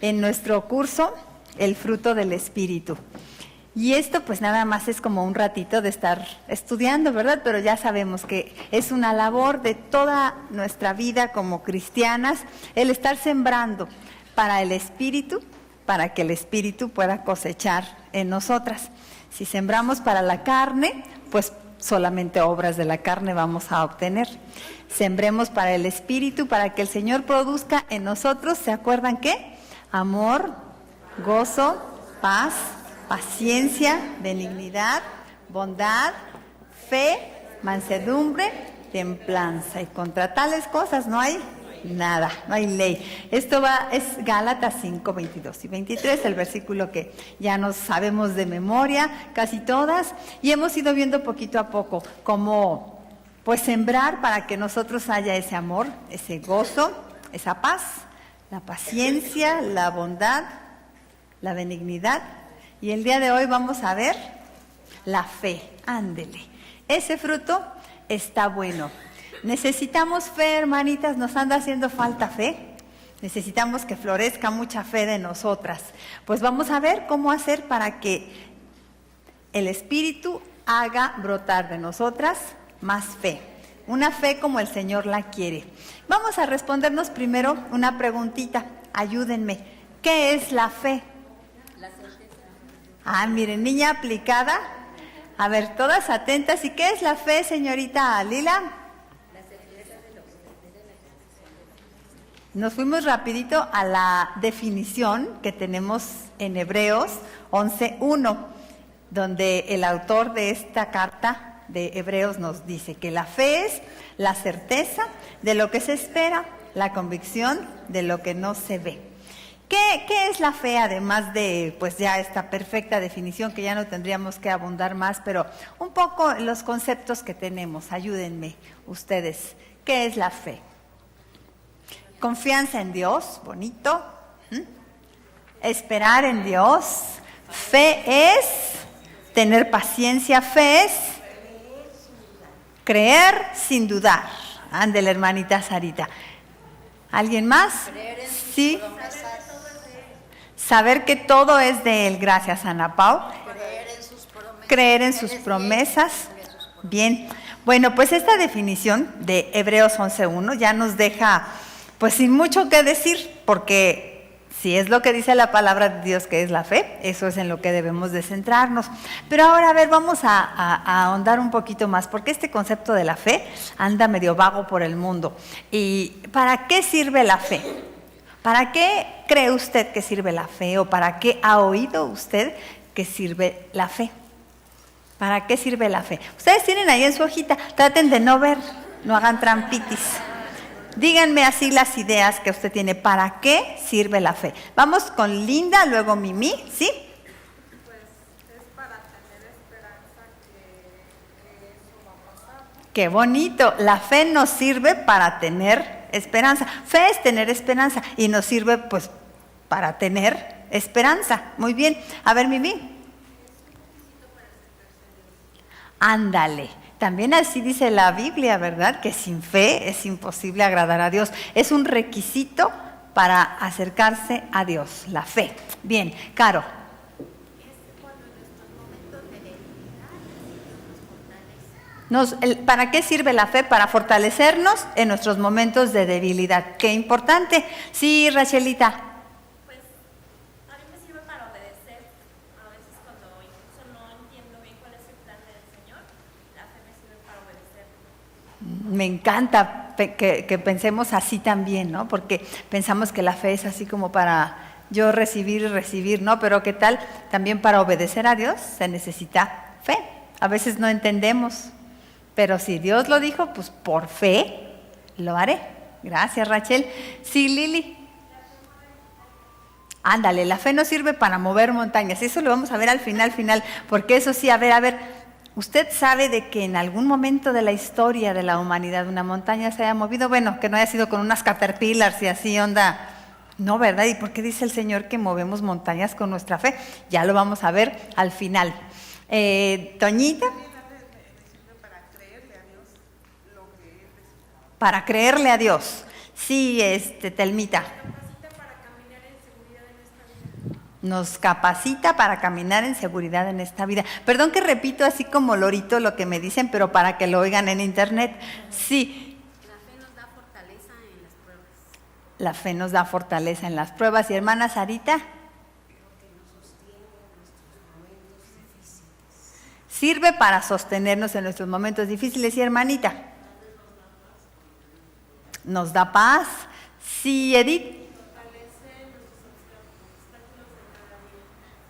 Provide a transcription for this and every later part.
en nuestro curso El fruto del Espíritu. Y esto pues nada más es como un ratito de estar estudiando, ¿verdad? Pero ya sabemos que es una labor de toda nuestra vida como cristianas, el estar sembrando para el Espíritu, para que el Espíritu pueda cosechar en nosotras. Si sembramos para la carne, pues solamente obras de la carne vamos a obtener. Sembremos para el Espíritu, para que el Señor produzca en nosotros, ¿se acuerdan qué? Amor, gozo, paz, paciencia, benignidad, bondad, fe, mansedumbre, templanza. Y contra tales cosas no hay nada, no hay ley. Esto es Gálatas 5, 22 y 23, el versículo que ya nos sabemos de memoria, casi todas, y hemos ido viendo poquito a poco cómo pues sembrar para que nosotros haya ese amor, ese gozo, esa paz, la paciencia, la bondad, la benignidad. Y el día de hoy vamos a ver la fe. Ándele. Ese fruto está bueno. Necesitamos fe, hermanitas, nos anda haciendo falta fe. Necesitamos que florezca mucha fe de nosotras. Pues vamos a ver cómo hacer para que el Espíritu haga brotar de nosotras más fe. Una fe como el Señor la quiere. Vamos a respondernos primero una preguntita. Ayúdenme. ¿Qué es la fe? Miren, niña aplicada. A ver, todas atentas. ¿Y qué es la fe, señorita Lila? Nos fuimos rapidito a la definición que tenemos en Hebreos 11:1, donde el autor de esta carta de Hebreos nos dice que la fe es la certeza de lo que se espera, la convicción de lo que no se ve. ¿Qué es la fe? Además de pues ya esta perfecta definición que ya no tendríamos que abundar más, pero un poco los conceptos que tenemos, ayúdenme ustedes. ¿Qué es la fe? Confianza en Dios, bonito. Esperar en Dios. Fe es tener paciencia, fe es creer sin dudar. Ándele, hermanita Sarita. ¿Alguien más? Sí. Saber que todo es de Él. Gracias, Ana Pau. Creer en sus promesas. Bien. Bueno, pues esta definición de Hebreos 11:1 ya nos deja pues sin mucho que decir, porque si es lo que dice la palabra de Dios que es la fe, eso es en lo que debemos de centrarnos. Pero ahora, a ver, vamos a ahondar un poquito más, porque este concepto de la fe anda medio vago por el mundo. ¿Y para qué sirve la fe? ¿Para qué cree usted que sirve la fe? ¿O para qué ha oído usted que sirve la fe? ¿Para qué sirve la fe? Ustedes tienen ahí en su hojita, traten de no ver, no hagan trampitis. Díganme así las ideas que usted tiene. ¿Para qué sirve la fe? Vamos con Linda, luego Mimi, ¿sí? Pues es para tener esperanza que eso va a pasar. Qué bonito. La fe nos sirve para tener esperanza. Fe es tener esperanza y nos sirve pues para tener esperanza. Muy bien. A ver, Mimi. Ándale. También así dice la Biblia, ¿verdad? Que sin fe es imposible agradar a Dios. Es un requisito para acercarse a Dios, la fe. Bien, Caro. ¿Para qué sirve la fe? Para fortalecernos en nuestros momentos de debilidad. Qué importante. Sí, Rachelita. Pues a mí me sirve para obedecer. A veces cuando incluso no entiendo bien cuál es el plan del Señor, la fe me sirve para obedecer. Me encanta que pensemos así también, ¿no? Porque pensamos que la fe es así como para yo recibir y recibir, ¿no? Pero ¿qué tal? También para obedecer a Dios se necesita fe. A veces no entendemos. Pero si Dios lo dijo, pues por fe lo haré. Gracias, Rachel. Sí, Lili. Ándale, la fe nos sirve para mover montañas. Eso lo vamos a ver al final, porque eso sí, a ver, ¿usted sabe de que en algún momento de la historia de la humanidad una montaña se haya movido? Bueno, que no haya sido con unas caterpillars y así onda. No, ¿verdad? ¿Y por qué dice el Señor que movemos montañas con nuestra fe? Ya lo vamos a ver al final. Toñita. Para creerle a Dios. Sí, Telmita. Capacita para caminar en seguridad en nos capacita para caminar en seguridad en esta vida. Perdón que repito así como lorito lo que me dicen, pero para que lo oigan en internet. Sí. La fe nos da fortaleza en las pruebas. La fe nos da fortaleza en las pruebas. ¿Y hermana Sarita? Sirve para sostenernos en nuestros momentos difíciles. ¿Y hermanita? Nos da paz. Sí, Edith.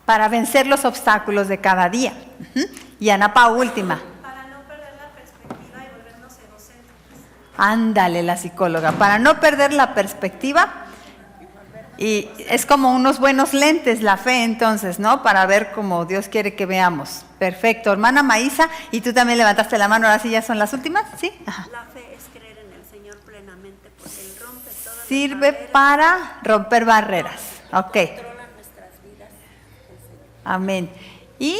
Para vencer los obstáculos de cada día. Y Ana Pa, última. Para no perder la perspectiva y volvernos egocéntricos. Ándale, la psicóloga. Para no perder la perspectiva. Y es como unos buenos lentes la fe entonces, ¿no? Para ver como Dios quiere que veamos. Perfecto. Hermana Maísa, y tú también levantaste la mano, ahora sí ya son las últimas, ¿sí? Ajá. La fe es creer en el Señor plenamente porque Él rompe todas las Sirve barreras. para romper barreras. Ok. Controla nuestras vidas. Amén. Y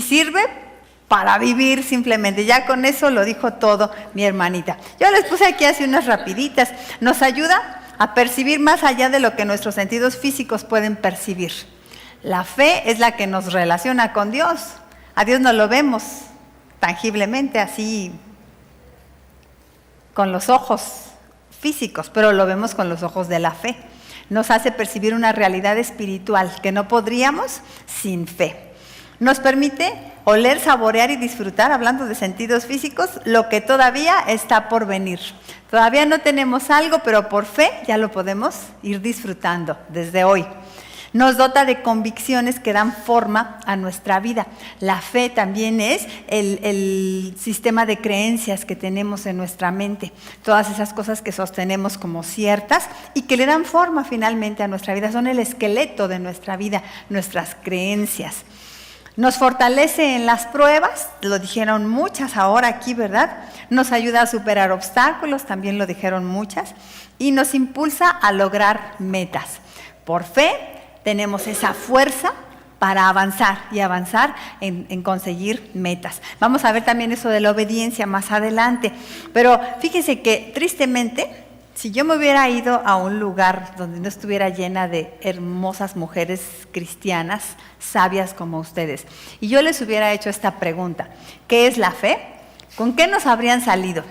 sirve para vivir simplemente. Ya con eso lo dijo todo mi hermanita. Yo les puse aquí así unas rapiditas. Nos ayuda a percibir más allá de lo que nuestros sentidos físicos pueden percibir. La fe es la que nos relaciona con Dios. A Dios no lo vemos tangiblemente así con los ojos físicos, pero lo vemos con los ojos de la fe. Nos hace percibir una realidad espiritual que no podríamos sin fe. Nos permite oler, saborear y disfrutar, hablando de sentidos físicos, lo que todavía está por venir. Todavía no tenemos algo, pero por fe ya lo podemos ir disfrutando desde hoy. Nos dota de convicciones que dan forma a nuestra vida. La fe también es el sistema de creencias que tenemos en nuestra mente. Todas esas cosas que sostenemos como ciertas y que le dan forma finalmente a nuestra vida. Son el esqueleto de nuestra vida, nuestras creencias. Nos fortalece en las pruebas, lo dijeron muchas ahora aquí, ¿verdad? Nos ayuda a superar obstáculos, también lo dijeron muchas. Y nos impulsa a lograr metas. Por fe tenemos esa fuerza para avanzar y avanzar en conseguir metas. Vamos a ver también eso de la obediencia más adelante. Pero fíjense que tristemente, si yo me hubiera ido a un lugar donde no estuviera llena de hermosas mujeres cristianas, sabias como ustedes, y yo les hubiera hecho esta pregunta, ¿qué es la fe? ¿Con qué nos habrían salido?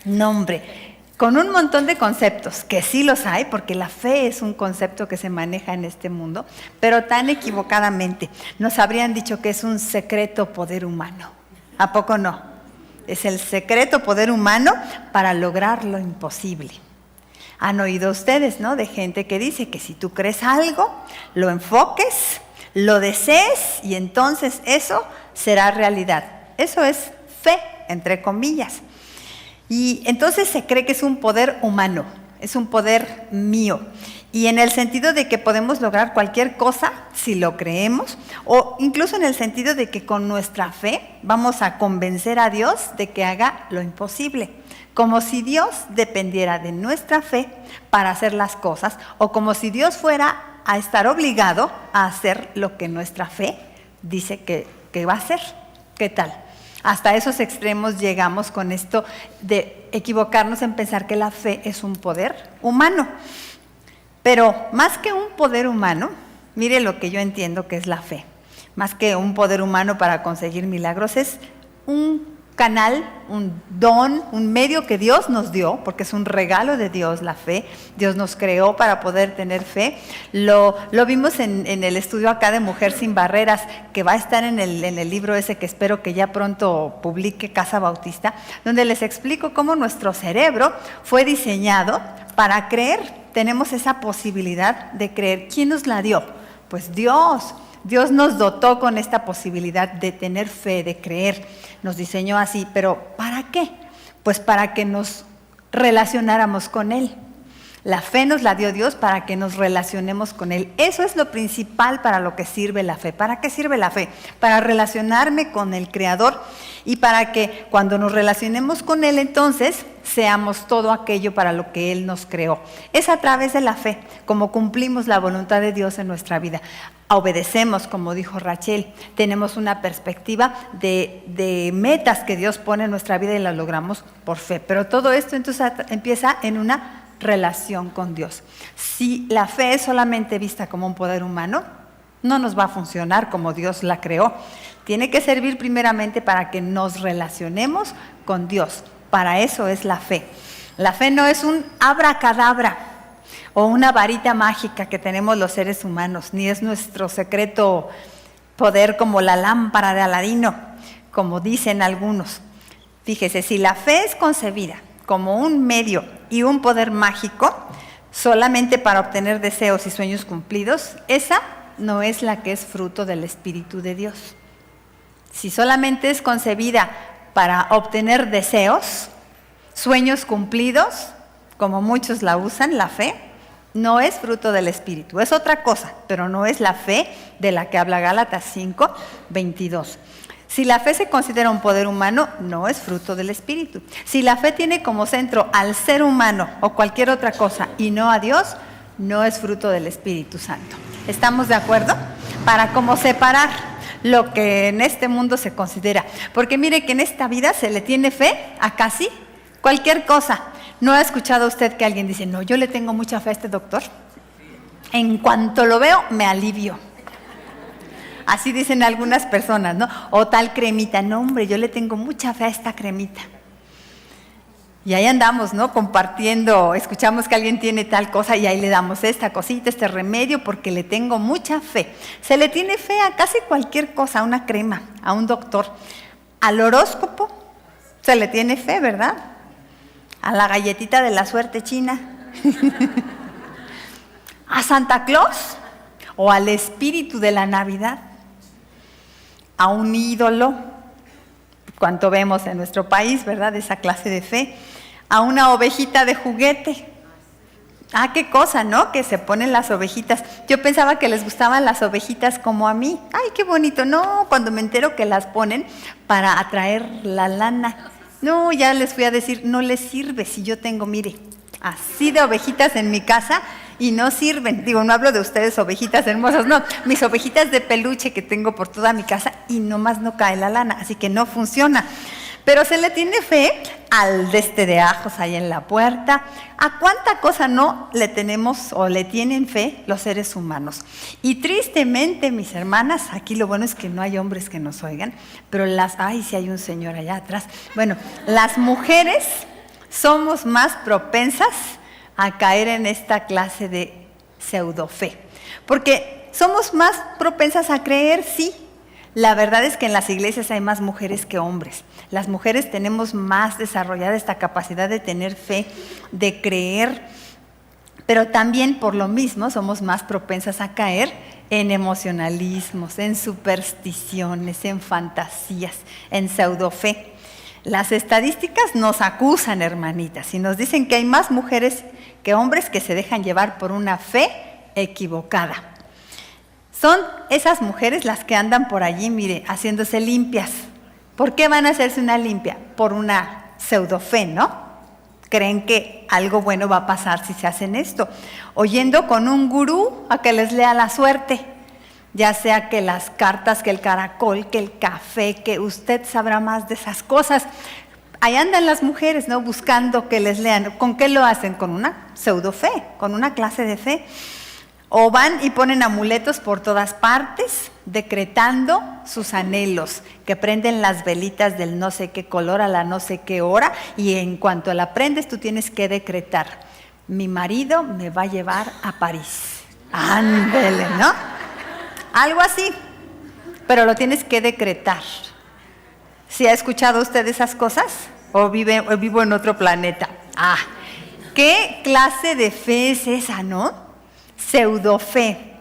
No, hombre, con un montón de conceptos, que sí los hay, porque la fe es un concepto que se maneja en este mundo, pero tan equivocadamente. Nos habrían dicho que es un secreto poder humano. ¿A poco no? Es el secreto poder humano para lograr lo imposible. Han oído ustedes, ¿no? De gente que dice que si tú crees algo, lo enfoques, lo desees y entonces eso será realidad. Eso es fe, entre comillas. Y entonces se cree que es un poder humano, es un poder mío. Y en el sentido de que podemos lograr cualquier cosa si lo creemos, o incluso en el sentido de que con nuestra fe vamos a convencer a Dios de que haga lo imposible. Como si Dios dependiera de nuestra fe para hacer las cosas, o como si Dios fuera a estar obligado a hacer lo que nuestra fe dice que va a hacer. ¿Qué tal? Hasta esos extremos llegamos con esto de equivocarnos en pensar que la fe es un poder humano. Pero más que un poder humano, mire lo que yo entiendo que es la fe. Más que un poder humano para conseguir milagros, es un canal, un don, un medio que Dios nos dio, porque es un regalo de Dios la fe. Dios nos creó para poder tener fe. Lo vimos en el estudio acá de Mujer Sin Barreras, que va a estar en el libro ese que espero que ya pronto publique Casa Bautista, donde les explico cómo nuestro cerebro fue diseñado para creer. Tenemos esa posibilidad de creer. ¿Quién nos la dio? Pues Dios. Dios nos dotó con esta posibilidad de tener fe, de creer. Nos diseñó así, pero ¿para qué? Pues para que nos relacionáramos con Él. La fe nos la dio Dios para que nos relacionemos con Él. Eso es lo principal para lo que sirve la fe. ¿Para qué sirve la fe? Para relacionarme con el Creador y para que cuando nos relacionemos con Él, entonces seamos todo aquello para lo que Él nos creó. Es a través de la fe como cumplimos la voluntad de Dios en nuestra vida. Obedecemos, como dijo Rachel, tenemos una perspectiva de metas que Dios pone en nuestra vida y las logramos por fe. Pero todo esto entonces empieza en una relación con Dios. Si la fe es solamente vista como un poder humano, no nos va a funcionar como Dios la creó. Tiene que servir primeramente para que nos relacionemos con Dios. Para eso es la fe. La fe no es un abracadabra o una varita mágica que tenemos los seres humanos, ni es nuestro secreto poder como la lámpara de Aladino, como dicen algunos. Fíjese, si la fe es concebida como un medio y un poder mágico, solamente para obtener deseos y sueños cumplidos, esa no es la que es fruto del Espíritu de Dios. Si solamente es concebida para obtener deseos, sueños cumplidos, como muchos la usan, la fe, no es fruto del Espíritu, es otra cosa, pero no es la fe de la que habla Gálatas 5:22. Si la fe se considera un poder humano, no es fruto del Espíritu. Si la fe tiene como centro al ser humano o cualquier otra cosa y no a Dios, no es fruto del Espíritu Santo. ¿Estamos de acuerdo? Para cómo separar lo que en este mundo se considera. Porque mire que en esta vida se le tiene fe a casi cualquier cosa. ¿No ha escuchado usted que alguien dice, no, yo le tengo mucha fe a este doctor? En cuanto lo veo, me alivio. Así dicen algunas personas, ¿no? O tal cremita, no hombre, yo le tengo mucha fe a esta cremita. Y ahí andamos, ¿no? Compartiendo, escuchamos que alguien tiene tal cosa y ahí le damos esta cosita, este remedio, porque le tengo mucha fe. Se le tiene fe a casi cualquier cosa, a una crema, a un doctor. Al horóscopo se le tiene fe, ¿verdad? A la galletita de la suerte china. A Santa Claus o al espíritu de la Navidad. A un ídolo, cuanto vemos en nuestro país, ¿verdad? Esa clase de fe. A una ovejita de juguete. Ah, qué cosa, ¿no? Que se ponen las ovejitas. Yo pensaba que les gustaban las ovejitas como a mí. Ay, qué bonito. No, cuando me entero que las ponen para atraer la lana. No, ya les fui a decir, no les sirve si yo tengo, mire, así de ovejitas en mi casa y no sirven. Digo, no hablo de ustedes ovejitas hermosas, no, mis ovejitas de peluche que tengo por toda mi casa y nomás no cae la lana, así que no funciona. Pero se le tiene fe al de ajos ahí en la puerta. ¿A cuánta cosa no le tenemos o le tienen fe los seres humanos? Y tristemente, mis hermanas, aquí lo bueno es que no hay hombres que nos oigan, pero ay, sí hay un señor allá atrás. Bueno, las mujeres somos más propensas a caer en esta clase de pseudofe, porque somos más propensas a creer, sí. La verdad es que en las iglesias hay más mujeres que hombres. Las mujeres tenemos más desarrollada esta capacidad de tener fe, de creer, pero también por lo mismo somos más propensas a caer en emocionalismos, en supersticiones, en fantasías, en pseudofe. Las estadísticas nos acusan, hermanitas, y nos dicen que hay más mujeres que hombres que se dejan llevar por una fe equivocada. Son esas mujeres las que andan por allí, mire, haciéndose limpias. ¿Por qué van a hacerse una limpia? Por una pseudofe, ¿no? Creen que algo bueno va a pasar si se hacen esto. Oyendo con un gurú a que les lea la suerte. Ya sea que las cartas, que el caracol, que el café, que usted sabrá más de esas cosas. Ahí andan las mujeres, ¿no? Buscando que les lean. ¿Con qué lo hacen? Con una pseudofe, con una clase de fe. O van y ponen amuletos por todas partes, decretando sus anhelos, que prenden las velitas del no sé qué color a la no sé qué hora, y en cuanto la prendes tú tienes que decretar, mi marido me va a llevar a París. Ándele, ¿no? Algo así, pero lo tienes que decretar. ¿Sí ha escuchado usted esas cosas? ¿O vivo en otro planeta? Ah, ¿qué clase de fe es esa, no? Pseudofe.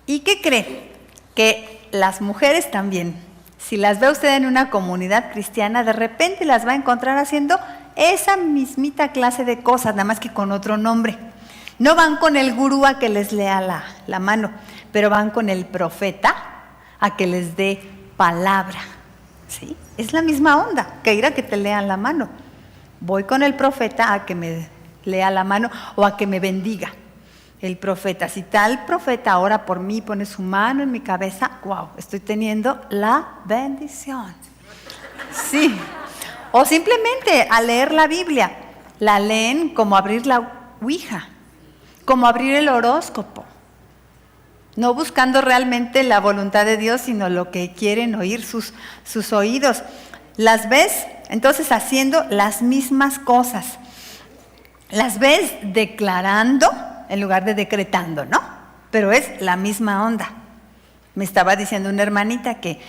¿Y qué cree? Que las mujeres también, si las ve usted en una comunidad cristiana, de repente las va a encontrar haciendo esa mismita clase de cosas, nada más que con otro nombre. No van con el gurú a que les lea la mano, pero van con el profeta a que les dé palabra. ¿Sí? Es la misma onda que ir a que te lean la mano. Voy con el profeta a que me lea la mano o a que me bendiga. El profeta, si tal profeta ora por mí, pone su mano en mi cabeza, wow, estoy teniendo la bendición. Sí. O simplemente a leer la Biblia. la leen como abrir la Ouija, como abrir el horóscopo, no buscando realmente la voluntad de Dios, sino lo que quieren oír sus oídos. Las ves entonces haciendo las mismas cosas, las ves declarando en lugar de decretando, ¿no? Pero es la misma onda. Me estaba diciendo una hermanita que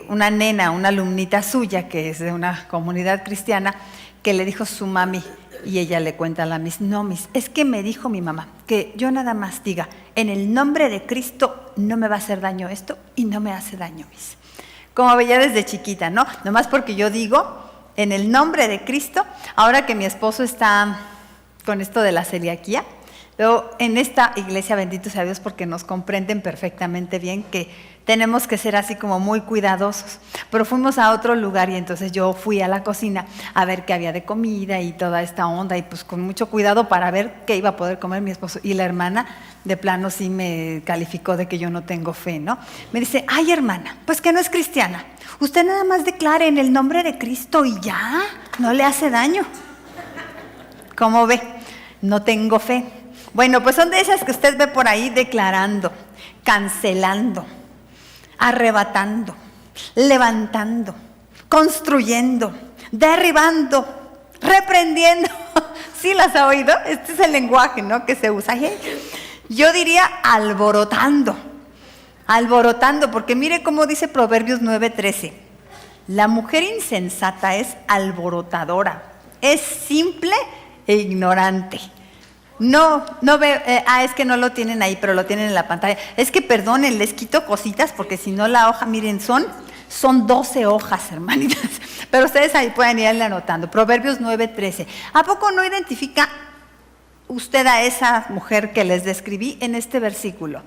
una nena, una alumnita suya, que es de una comunidad cristiana, que le dijo su mami, y ella le cuenta a la Miss, no, Miss, es que me dijo mi mamá que yo nada más diga, en el nombre de Cristo no me va a hacer daño esto, y no me hace daño, Miss. Como veía desde chiquita, ¿no? Nomás porque yo digo, en el nombre de Cristo, ahora que mi esposo está con esto de la celiaquía, pero en esta iglesia, bendito sea Dios, porque nos comprenden perfectamente bien que tenemos que ser así como muy cuidadosos. Pero fuimos a otro lugar y entonces yo fui a la cocina a ver qué había de comida y toda esta onda, y pues con mucho cuidado para ver qué iba a poder comer mi esposo. Y la hermana de plano sí me calificó de que yo no tengo fe, ¿no? Me dice, ay hermana, pues que no es cristiana. Usted nada más declare en el nombre de Cristo y ya, no le hace daño. ¿Cómo ve? No tengo fe. Bueno, pues son de esas que usted ve por ahí declarando, cancelando, arrebatando, levantando, construyendo, derribando, reprendiendo. ¿Sí las ha oído? Este es el lenguaje, ¿no?, que se usa. Yo diría alborotando, porque mire cómo dice Proverbios 9:13. La mujer insensata es alborotadora, es simple e ignorante. No ve, es que no lo tienen ahí, pero lo tienen en la pantalla. Es que perdonen, les quito cositas porque si no la hoja, miren, son 12 hojas, hermanitas. Pero ustedes ahí pueden irle anotando. Proverbios 9:13. ¿A poco no identifica usted a esa mujer que les describí en este versículo?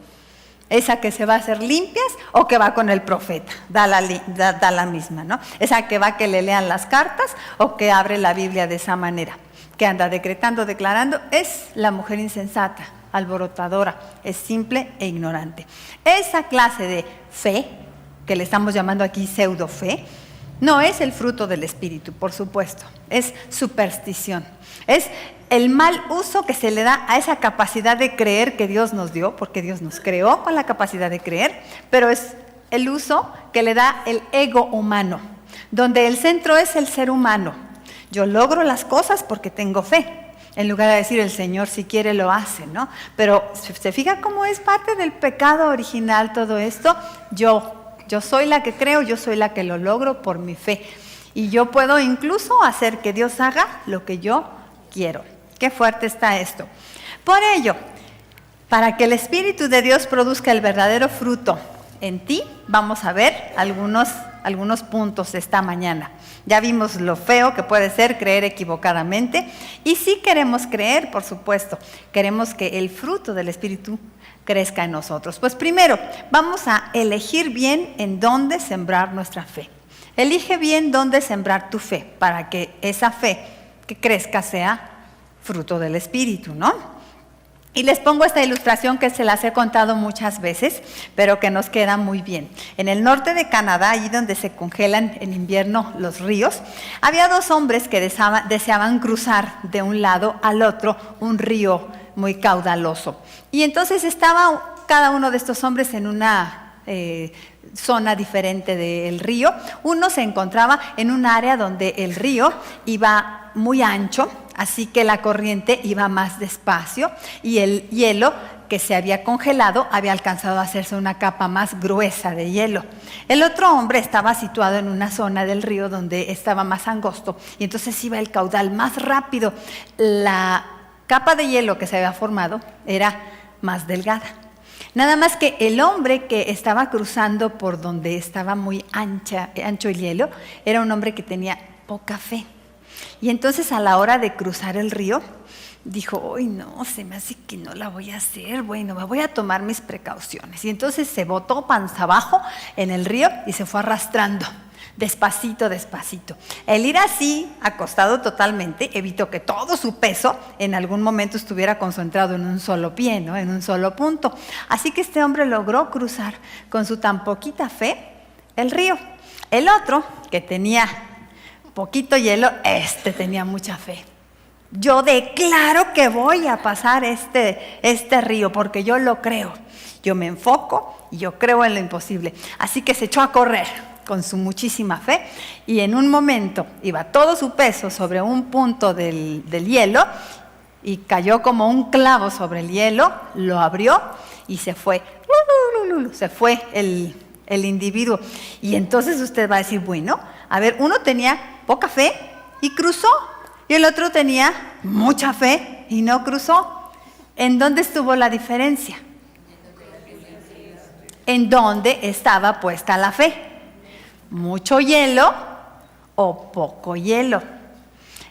Esa que se va a hacer limpias o que va con el profeta, da la misma, ¿no? Esa que va a que le lean las cartas o que abre la Biblia de esa manera, que anda decretando, declarando, es la mujer insensata, alborotadora, es simple e ignorante. Esa clase de fe, que le estamos llamando aquí pseudo fe, no es el fruto del Espíritu, por supuesto, es superstición, es el mal uso que se le da a esa capacidad de creer que Dios nos dio, porque Dios nos creó con la capacidad de creer, pero es el uso que le da el ego humano, donde el centro es el ser humano. Yo logro las cosas porque tengo fe, en lugar de decir el Señor si quiere lo hace, ¿no? Pero se fija cómo es parte del pecado original todo esto. Yo soy la que creo, yo soy la que lo logro por mi fe. Y yo puedo incluso hacer que Dios haga lo que yo quiero. Qué fuerte está esto. Por ello, para que el Espíritu de Dios produzca el verdadero fruto en ti, vamos a ver algunos puntos esta mañana. Ya vimos lo feo que puede ser creer equivocadamente, y sí queremos creer, por supuesto, queremos que el fruto del Espíritu crezca en nosotros. Pues primero, vamos a elegir bien en dónde sembrar nuestra fe. Elige bien dónde sembrar tu fe, para que esa fe que crezca sea fruto del Espíritu, ¿no? Y les pongo esta ilustración que se las he contado muchas veces, pero que nos queda muy bien. En el norte de Canadá, allí donde se congelan en invierno los ríos, había dos hombres que deseaban cruzar de un lado al otro un río muy caudaloso. Y entonces estaba cada uno de estos hombres en una zona diferente del río. Uno se encontraba en un área donde el río iba muy ancho, así que la corriente iba más despacio y el hielo que se había congelado había alcanzado a hacerse una capa más gruesa de hielo. El otro hombre estaba situado en una zona del río donde estaba más angosto y entonces iba el caudal más rápido. La capa de hielo que se había formado era más delgada. Nada más que el hombre que estaba cruzando por donde estaba muy ancho el hielo era un hombre que tenía poca fe. Y entonces a la hora de cruzar el río, dijo, ¡ay no! Se me hace que no la voy a hacer, bueno, me voy a tomar mis precauciones. Y entonces se botó panza abajo en el río y se fue arrastrando, despacito, despacito. El ir así, acostado totalmente, evitó que todo su peso en algún momento estuviera concentrado en un solo pie, ¿no?, en un solo punto. Así que este hombre logró cruzar con su tan poquita fe el río. El otro, que tenía poquito hielo, tenía mucha fe. Yo declaro que voy a pasar este río porque yo lo creo. Yo me enfoco y yo creo en lo imposible. Así que se echó a correr con su muchísima fe y en un momento iba todo su peso sobre un punto del hielo y cayó como un clavo sobre el hielo, lo abrió y se fue. Se fue el individuo. Y entonces usted va a decir, bueno, a ver, uno tenía poca fe y cruzó. Y el otro tenía mucha fe y no cruzó. ¿En dónde estuvo la diferencia? ¿En dónde estaba puesta la fe? ¿Mucho hielo o poco hielo?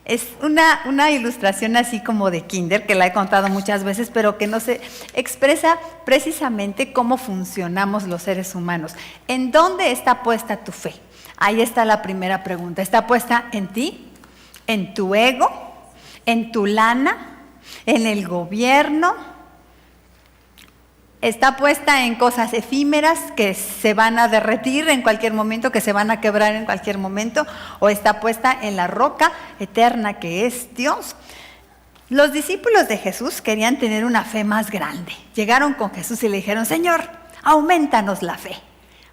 Es una ilustración así como de kinder, que la he contado muchas veces, pero que no se expresa precisamente cómo funcionamos los seres humanos. ¿En dónde está puesta tu fe? Ahí está la primera pregunta. ¿Está puesta en ti? ¿En tu ego? ¿En tu lana? ¿En el gobierno? ¿Está puesta en cosas efímeras que se van a derretir en cualquier momento, que se van a quebrar en cualquier momento? ¿O está puesta en la roca eterna que es Dios? Los discípulos de Jesús querían tener una fe más grande. Llegaron con Jesús y le dijeron, Señor, aumentanos la fe.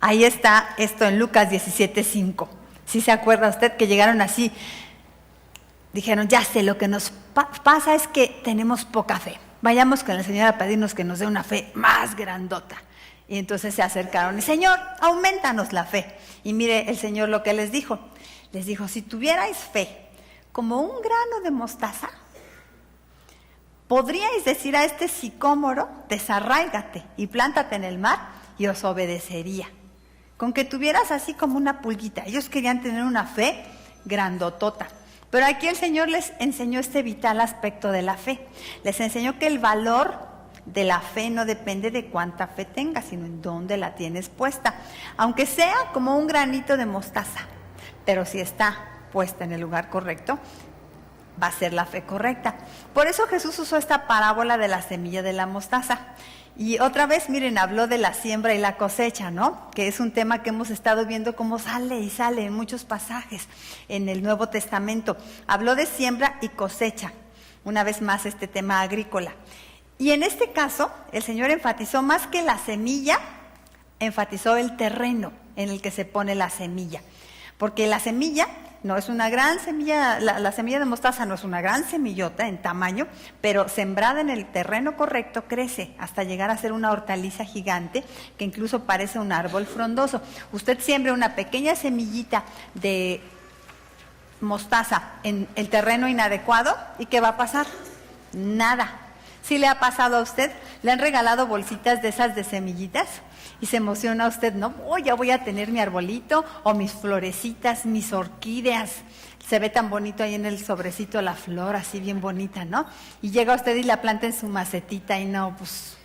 Ahí está esto en Lucas 17:5. ¿Sí se acuerda usted que llegaron así? Dijeron, ya sé, lo que nos pasa es que tenemos poca fe. Vayamos con el Señor a pedirnos que nos dé una fe más grandota. Y entonces se acercaron y, Señor, aumentanos la fe. Y mire el Señor lo que les dijo. Les dijo, si tuvierais fe como un grano de mostaza, podríais decir a este sicómoro, desarráigate y plántate en el mar, y os obedecería. Con que tuvieras así como una pulguita. Ellos querían tener una fe grandotota. Pero aquí el Señor les enseñó este vital aspecto de la fe. Les enseñó que el valor de la fe no depende de cuánta fe tengas, sino en dónde la tienes puesta. Aunque sea como un granito de mostaza, pero si está puesta en el lugar correcto, va a ser la fe correcta. Por eso Jesús usó esta parábola de la semilla de la mostaza. Y otra vez, miren, habló de la siembra y la cosecha, ¿no? Que es un tema que hemos estado viendo cómo sale y sale en muchos pasajes en el Nuevo Testamento. Habló de siembra y cosecha, una vez más este tema agrícola. Y en este caso, el Señor enfatizó más que la semilla, enfatizó el terreno en el que se pone la semilla. Porque la semilla no es una gran semilla, la semilla de mostaza no es una gran semillota en tamaño, pero sembrada en el terreno correcto crece hasta llegar a ser una hortaliza gigante que incluso parece un árbol frondoso. Usted siembra una pequeña semillita de mostaza en el terreno inadecuado y ¿qué va a pasar? Nada. ¿Sí le ha pasado a usted? ¿Le han regalado bolsitas de esas de semillitas? Y se emociona usted, ¿no? Oh, ya voy a tener mi arbolito o mis florecitas, mis orquídeas. Se ve tan bonito ahí en el sobrecito la flor, así bien bonita, ¿no? Y llega usted y la planta en su macetita y no, pues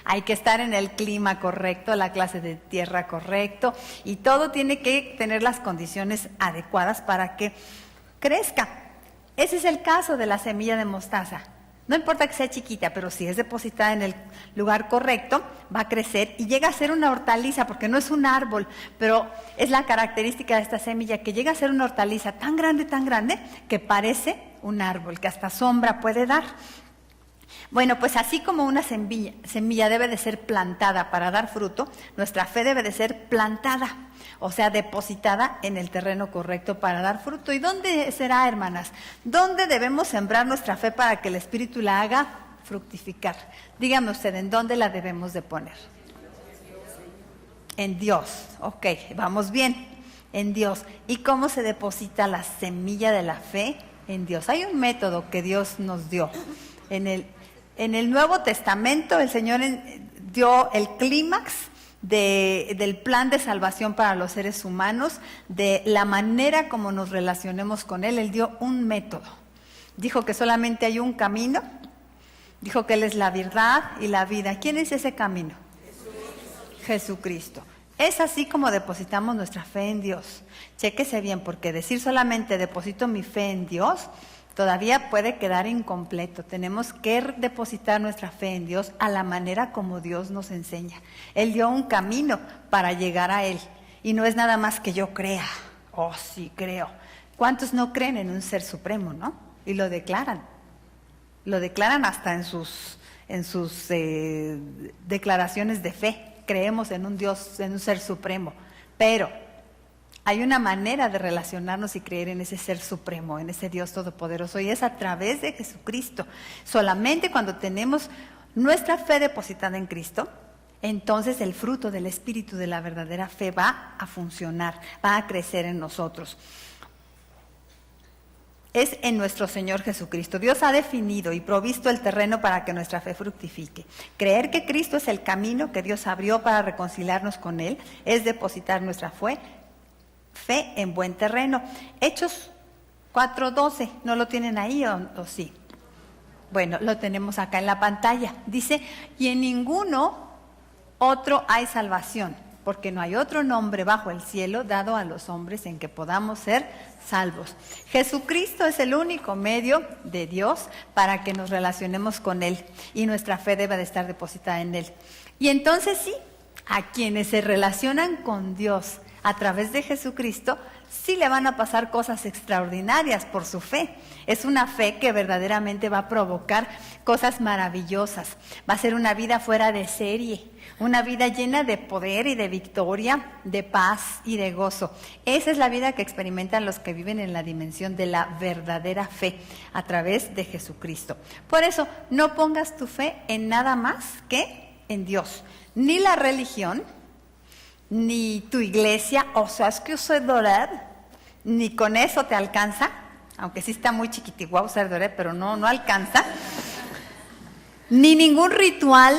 hay que estar en el clima correcto, la clase de tierra correcto y todo tiene que tener las condiciones adecuadas para que crezca. Ese es el caso de la semilla de mostaza. No importa que sea chiquita, pero si es depositada en el lugar correcto, va a crecer y llega a ser una hortaliza, porque no es un árbol, pero es la característica de esta semilla, que llega a ser una hortaliza tan grande, que parece un árbol, que hasta sombra puede dar. Bueno, pues así como una semilla debe de ser plantada para dar fruto, nuestra fe debe de ser plantada, o sea, depositada en el terreno correcto para dar fruto. ¿Y dónde será, hermanas? ¿Dónde debemos sembrar nuestra fe para que el Espíritu la haga fructificar? Dígame usted, ¿en dónde la debemos de poner? En Dios. Ok, vamos bien, en Dios. ¿Y cómo se deposita la semilla de la fe? En Dios. Hay un método que Dios nos dio. En el Nuevo Testamento el Señor dio el clímax del plan de salvación para los seres humanos, de la manera como nos relacionemos con Él. Él dio un método. Dijo que solamente hay un camino. Dijo que Él es la verdad y la vida. ¿Quién es ese camino? Jesucristo. Es así como depositamos nuestra fe en Dios. Chéquese bien, porque decir solamente deposito mi fe en Dios todavía puede quedar incompleto. Tenemos que depositar nuestra fe en Dios a la manera como Dios nos enseña. Él dio un camino para llegar a Él. Y no es nada más que yo crea. Oh, sí, creo. ¿Cuántos no creen en un ser supremo, no? Y lo declaran. Lo declaran hasta en sus declaraciones de fe. Creemos en un Dios, en un ser supremo. Pero hay una manera de relacionarnos y creer en ese ser supremo, en ese Dios todopoderoso, y es a través de Jesucristo. Solamente cuando tenemos nuestra fe depositada en Cristo, entonces el fruto del Espíritu de la verdadera fe va a funcionar, va a crecer en nosotros. Es en nuestro Señor Jesucristo. Dios ha definido y provisto el terreno para que nuestra fe fructifique. Creer que Cristo es el camino que Dios abrió para reconciliarnos con Él es depositar nuestra fe en buen terreno. Hechos 4:12, ¿no lo tienen ahí o sí? Bueno, lo tenemos acá en la pantalla. Dice, y en ninguno otro hay salvación, porque no hay otro nombre bajo el cielo dado a los hombres en que podamos ser salvos. Jesucristo es el único medio de Dios para que nos relacionemos con Él, y nuestra fe debe de estar depositada en Él. Y entonces sí, a quienes se relacionan con Dios a través de Jesucristo, sí le van a pasar cosas extraordinarias por su fe. Es una fe que verdaderamente va a provocar cosas maravillosas. Va a ser una vida fuera de serie, una vida llena de poder y de victoria, de paz y de gozo. Esa es la vida que experimentan los que viven en la dimensión de la verdadera fe a través de Jesucristo. Por eso, no pongas tu fe en nada más que en Dios. Ni la religión, ni tu iglesia, o sea, es que usted orar, ni con eso te alcanza, aunque sí está muy chiquitiguao usar orar, pero no alcanza, ni ningún ritual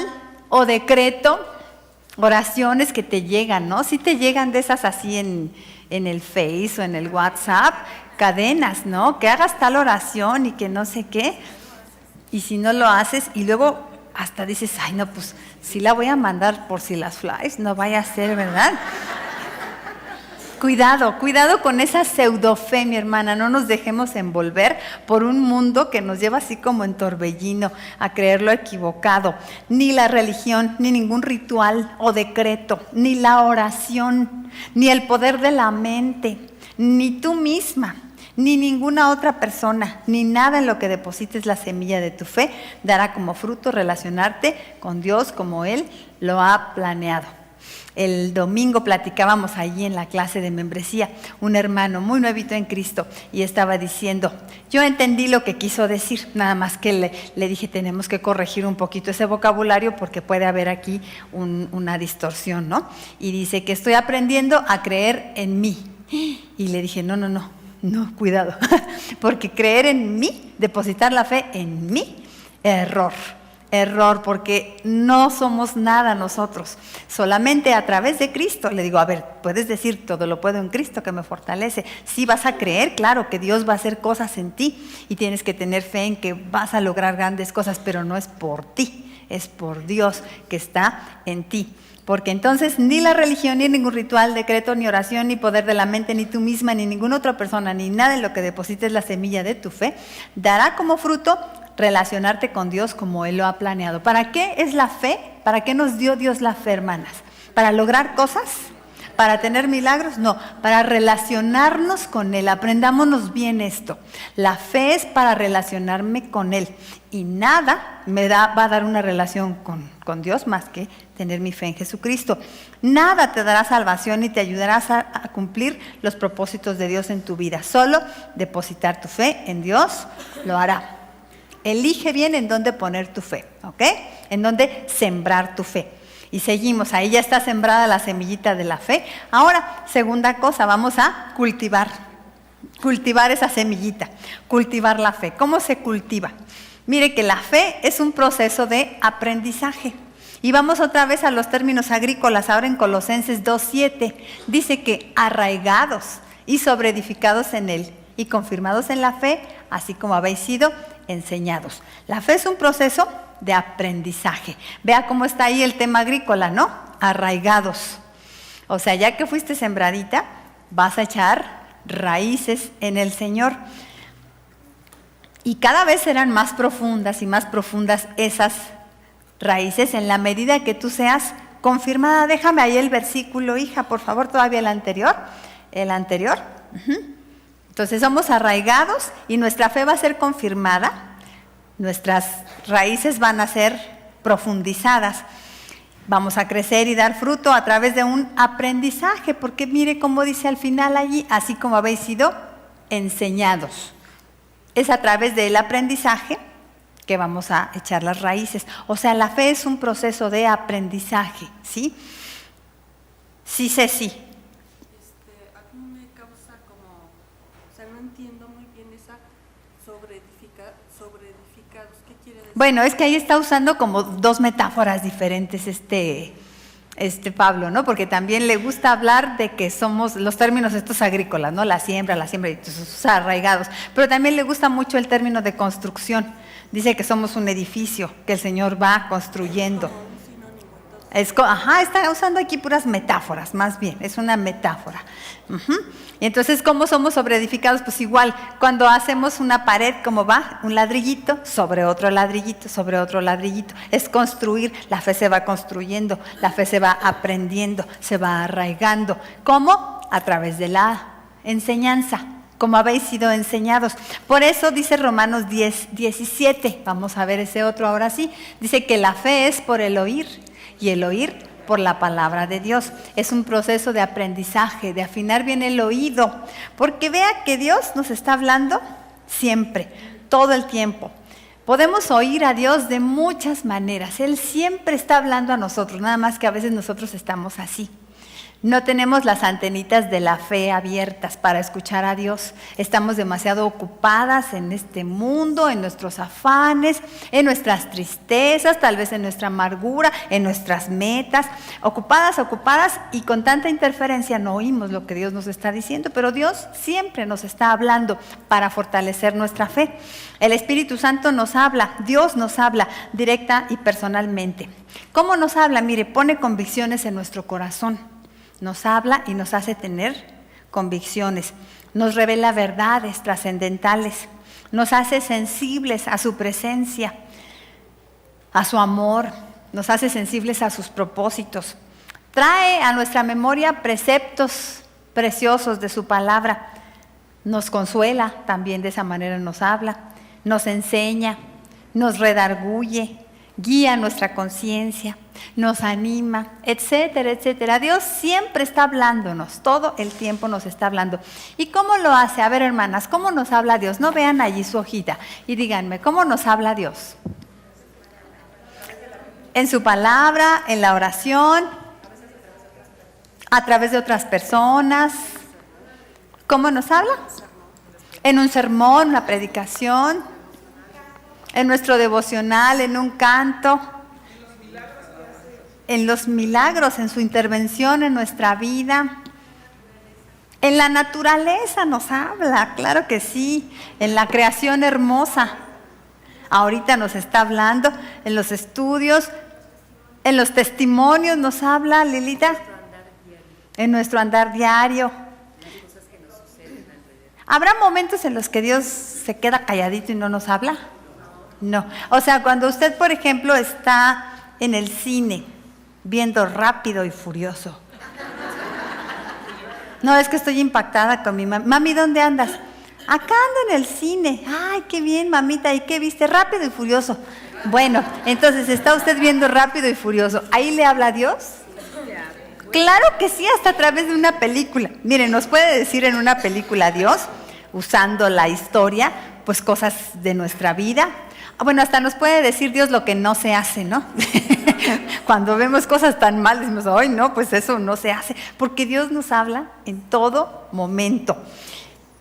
o decreto, oraciones que te llegan, ¿no? Sí te llegan de esas así en el Face o en el WhatsApp, cadenas, ¿no? Que hagas tal oración y que no sé qué, y si no lo haces, y luego hasta dices, ay no, pues sí la voy a mandar por si las flies, no vaya a ser, ¿verdad? Cuidado con esa pseudofe, mi hermana, no nos dejemos envolver por un mundo que nos lleva así como en torbellino a creer lo equivocado. Ni la religión, ni ningún ritual o decreto, ni la oración, ni el poder de la mente, ni tú misma, ni ninguna otra persona, ni nada en lo que deposites la semilla de tu fe dará como fruto relacionarte con Dios como Él lo ha planeado. El domingo platicábamos allí en la clase de membresía, un hermano muy nuevito en Cristo, y estaba diciendo, yo entendí lo que quiso decir, nada más que le dije, tenemos que corregir un poquito ese vocabulario porque puede haber aquí una distorsión, ¿no? Y dice que estoy aprendiendo a creer en mí. Y le dije, no, cuidado, porque creer en mí, depositar la fe en mí, error, porque no somos nada nosotros, solamente a través de Cristo. Le digo, a ver, puedes decir, todo lo puedo en Cristo que me fortalece. Sí vas a creer, claro, que Dios va a hacer cosas en ti, y tienes que tener fe en que vas a lograr grandes cosas, pero no es por ti, es por Dios que está en ti. Porque entonces ni la religión, ni ningún ritual, decreto, ni oración, ni poder de la mente, ni tú misma, ni ninguna otra persona, ni nada en lo que deposites la semilla de tu fe, dará como fruto relacionarte con Dios como Él lo ha planeado. ¿Para qué es la fe? ¿Para qué nos dio Dios la fe, hermanas? ¿Para lograr cosas? ¿Para tener milagros? No, para relacionarnos con Él. Aprendámonos bien esto. La fe es para relacionarme con Él, y nada va a dar una relación con Dios más que tener mi fe en Jesucristo. Nada te dará salvación ni te ayudarás a cumplir los propósitos de Dios en tu vida. Solo depositar tu fe en Dios lo hará. Elige bien en dónde poner tu fe, ¿ok? En dónde sembrar tu fe. Y seguimos, ahí ya está sembrada la semillita de la fe. Ahora, segunda cosa, vamos a cultivar esa semillita, cultivar la fe. ¿Cómo se cultiva? Mire que la fe es un proceso de aprendizaje. Y vamos otra vez a los términos agrícolas, ahora en Colosenses 2:7. Dice que arraigados y sobreedificados en Él y confirmados en la fe, así como habéis sido enseñados. La fe es un proceso de aprendizaje. Vea cómo está ahí el tema agrícola, ¿no? Arraigados. O sea, ya que fuiste sembradita, vas a echar raíces en el Señor. Y cada vez serán más profundas y más profundas esas raíces en la medida que tú seas confirmada. Déjame ahí el versículo, hija, por favor, todavía el anterior. Entonces somos arraigados y nuestra fe va a ser confirmada nuestras raíces van a ser profundizadas. Vamos a crecer y dar fruto a través de un aprendizaje, porque mire cómo dice al final allí, así como habéis sido enseñados. Es a través del aprendizaje que vamos a echar las raíces. O sea, la fe es un proceso de aprendizaje, ¿sí? Sí sé sí. A mí me causa como, o sea, no entiendo muy bien esa sobreedificados, ¿qué quiere decir? Bueno, es que ahí está usando como dos metáforas diferentes Pablo, ¿no? Porque también le gusta hablar de que somos los términos estos agrícolas, ¿no? La siembra y sus arraigados. Pero también le gusta mucho el término de construcción. Dice que somos un edificio que el Señor va construyendo. Está usando aquí puras metáforas, más bien, es una metáfora. Y entonces, ¿cómo somos sobreedificados? Pues igual, cuando hacemos una pared, ¿cómo va? Un ladrillito sobre otro ladrillito, sobre otro ladrillito. Es construir, la fe se va construyendo, la fe se va aprendiendo, se va arraigando. ¿Cómo? A través de la enseñanza, como habéis sido enseñados. Por eso dice Romanos 10:17, vamos a ver ese otro ahora sí, dice que la fe es por el oír, y el oír por la palabra de Dios. Es un proceso de aprendizaje, de afinar bien el oído, porque vea que Dios nos está hablando siempre, todo el tiempo. Podemos oír a Dios de muchas maneras. Él siempre está hablando a nosotros, nada más que a veces nosotros estamos así. No tenemos las antenitas de la fe abiertas para escuchar a Dios. Estamos demasiado ocupadas en este mundo, en nuestros afanes, en nuestras tristezas, tal vez en nuestra amargura, en nuestras metas. Ocupadas y con tanta interferencia no oímos lo que Dios nos está diciendo, pero Dios siempre nos está hablando para fortalecer nuestra fe. El Espíritu Santo nos habla, Dios nos habla directa y personalmente. ¿Cómo nos habla? Mire, pone convicciones en nuestro corazón. Nos habla y nos hace tener convicciones, nos revela verdades trascendentales, nos hace sensibles a su presencia, a su amor, nos hace sensibles a sus propósitos, trae a nuestra memoria preceptos preciosos de su palabra, nos consuela, también de esa manera nos habla, nos enseña, nos redarguye, guía nuestra conciencia, nos anima, etcétera, etcétera. Dios siempre está hablándonos, todo el tiempo nos está hablando. ¿Y cómo lo hace? A ver, hermanas, ¿cómo nos habla Dios? No vean allí su hojita y díganme, ¿cómo nos habla Dios? En su palabra, en la oración, a través de otras personas. ¿Cómo nos habla? En un sermón, una predicación, en nuestro devocional, en un canto, en los milagros, en su intervención en nuestra vida. En la naturaleza nos habla, claro que sí, en la creación hermosa. Ahorita nos está hablando, en los estudios, en los testimonios nos habla, Lilita, en nuestro andar diario. ¿Habrá momentos en los que Dios se queda calladito y no nos habla? No. O sea, cuando usted, por ejemplo, está en el cine viendo Rápido y Furioso. No, es que estoy impactada con mi mami. Mami, ¿dónde andas? Acá ando en el cine. Ay, qué bien, mamita. ¿Y qué viste? Rápido y Furioso. Bueno, entonces está usted viendo Rápido y Furioso. ¿Ahí le habla a Dios? Claro que sí, hasta a través de una película. Miren, nos puede decir en una película Dios, usando la historia, pues cosas de nuestra vida. Bueno, hasta nos puede decir Dios lo que no se hace, ¿no? Cuando vemos cosas tan mal, decimos, ay, no, pues eso no se hace. Porque Dios nos habla en todo momento.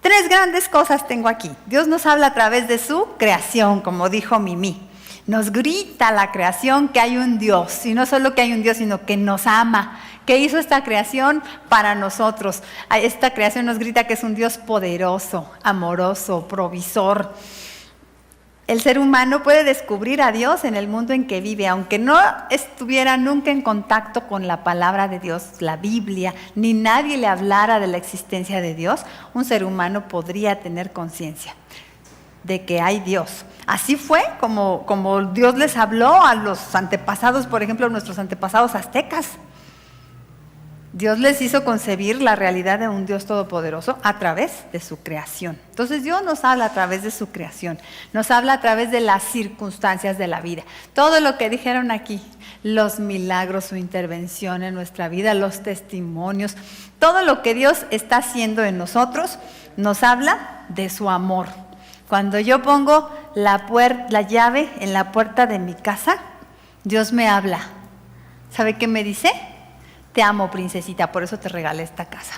3 grandes cosas tengo aquí. Dios nos habla a través de su creación, como dijo Mimi. Nos grita la creación que hay un Dios. Y no solo que hay un Dios, sino que nos ama, que hizo esta creación para nosotros. Esta creación nos grita que es un Dios poderoso, amoroso, provisor. El ser humano puede descubrir a Dios en el mundo en que vive, aunque no estuviera nunca en contacto con la palabra de Dios, la Biblia, ni nadie le hablara de la existencia de Dios, un ser humano podría tener conciencia de que hay Dios. Así fue como Dios les habló a los antepasados, por ejemplo, nuestros antepasados aztecas. Dios les hizo concebir la realidad de un Dios todopoderoso a través de su creación. Entonces Dios nos habla a través de su creación, nos habla a través de las circunstancias de la vida. Todo lo que dijeron aquí, los milagros, su intervención en nuestra vida, los testimonios, todo lo que Dios está haciendo en nosotros, nos habla de su amor. Cuando yo pongo la llave en la puerta de mi casa, Dios me habla. ¿Sabe qué me dice? Te amo, princesita, por eso te regalé esta casa.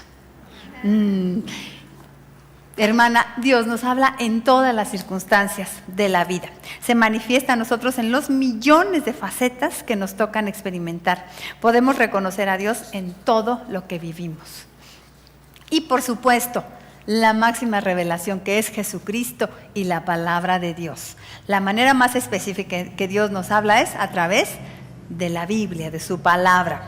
Hermana, Dios nos habla en todas las circunstancias de la vida. Se manifiesta a nosotros en los millones de facetas que nos tocan experimentar. Podemos reconocer a Dios en todo lo que vivimos. Y por supuesto, la máxima revelación que es Jesucristo y la palabra de Dios. La manera más específica que Dios nos habla es a través de la Biblia, de su palabra.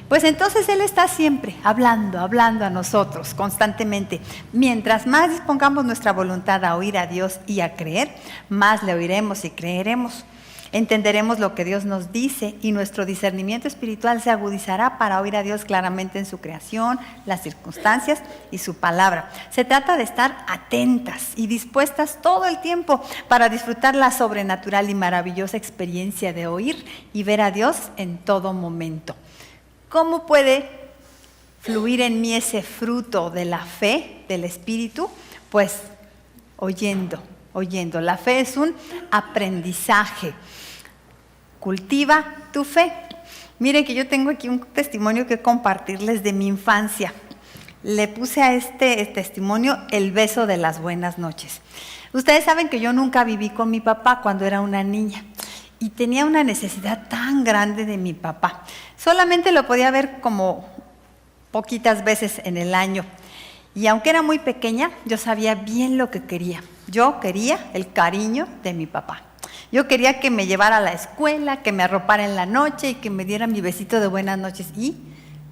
Pues entonces Él está siempre hablando a nosotros constantemente. Mientras más dispongamos nuestra voluntad a oír a Dios y a creer, más le oiremos y creeremos. Entenderemos lo que Dios nos dice y nuestro discernimiento espiritual se agudizará para oír a Dios claramente en su creación, las circunstancias y su palabra. Se trata de estar atentas y dispuestas todo el tiempo para disfrutar la sobrenatural y maravillosa experiencia de oír y ver a Dios en todo momento. ¿Cómo puede fluir en mí ese fruto de la fe, del Espíritu? Pues oyendo. La fe es un aprendizaje. Cultiva tu fe. Miren que yo tengo aquí un testimonio que compartirles de mi infancia. Le puse a este testimonio el beso de las buenas noches. Ustedes saben que yo nunca viví con mi papá cuando era una niña. Y tenía una necesidad tan grande de mi papá. Solamente lo podía ver como poquitas veces en el año. Y aunque era muy pequeña, yo sabía bien lo que quería. Yo quería el cariño de mi papá. Yo quería que me llevara a la escuela, que me arropara en la noche y que me diera mi besito de buenas noches. Y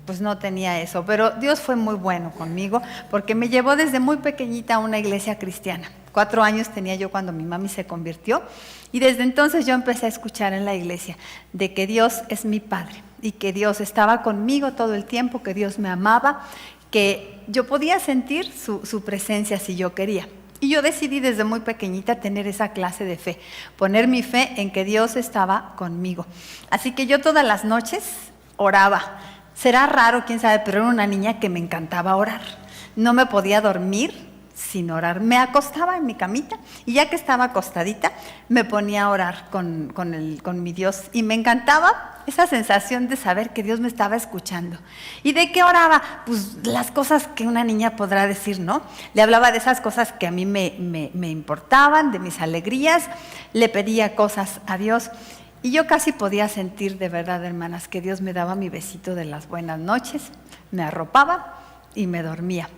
pues no tenía eso. Pero Dios fue muy bueno conmigo porque me llevó desde muy pequeñita a una iglesia cristiana. 4 años tenía yo cuando mi mami se convirtió. Y desde entonces yo empecé a escuchar en la iglesia de que Dios es mi Padre y que Dios estaba conmigo todo el tiempo, que Dios me amaba, que yo podía sentir su presencia si yo quería. Y yo decidí desde muy pequeñita tener esa clase de fe, poner mi fe en que Dios estaba conmigo. Así que yo todas las noches oraba. Será raro, quién sabe, pero era una niña que me encantaba orar. No me podía dormir sin orar. Me acostaba en mi camita y ya que estaba acostadita me ponía a orar con mi Dios y me encantaba esa sensación de saber que Dios me estaba escuchando. ¿Y de qué oraba? Pues las cosas que una niña podrá decir, ¿no? Le hablaba de esas cosas que a mí me importaban, de mis alegrías, le pedía cosas a Dios y yo casi podía sentir de verdad, hermanas, que Dios me daba mi besito de las buenas noches, me arropaba y me dormía.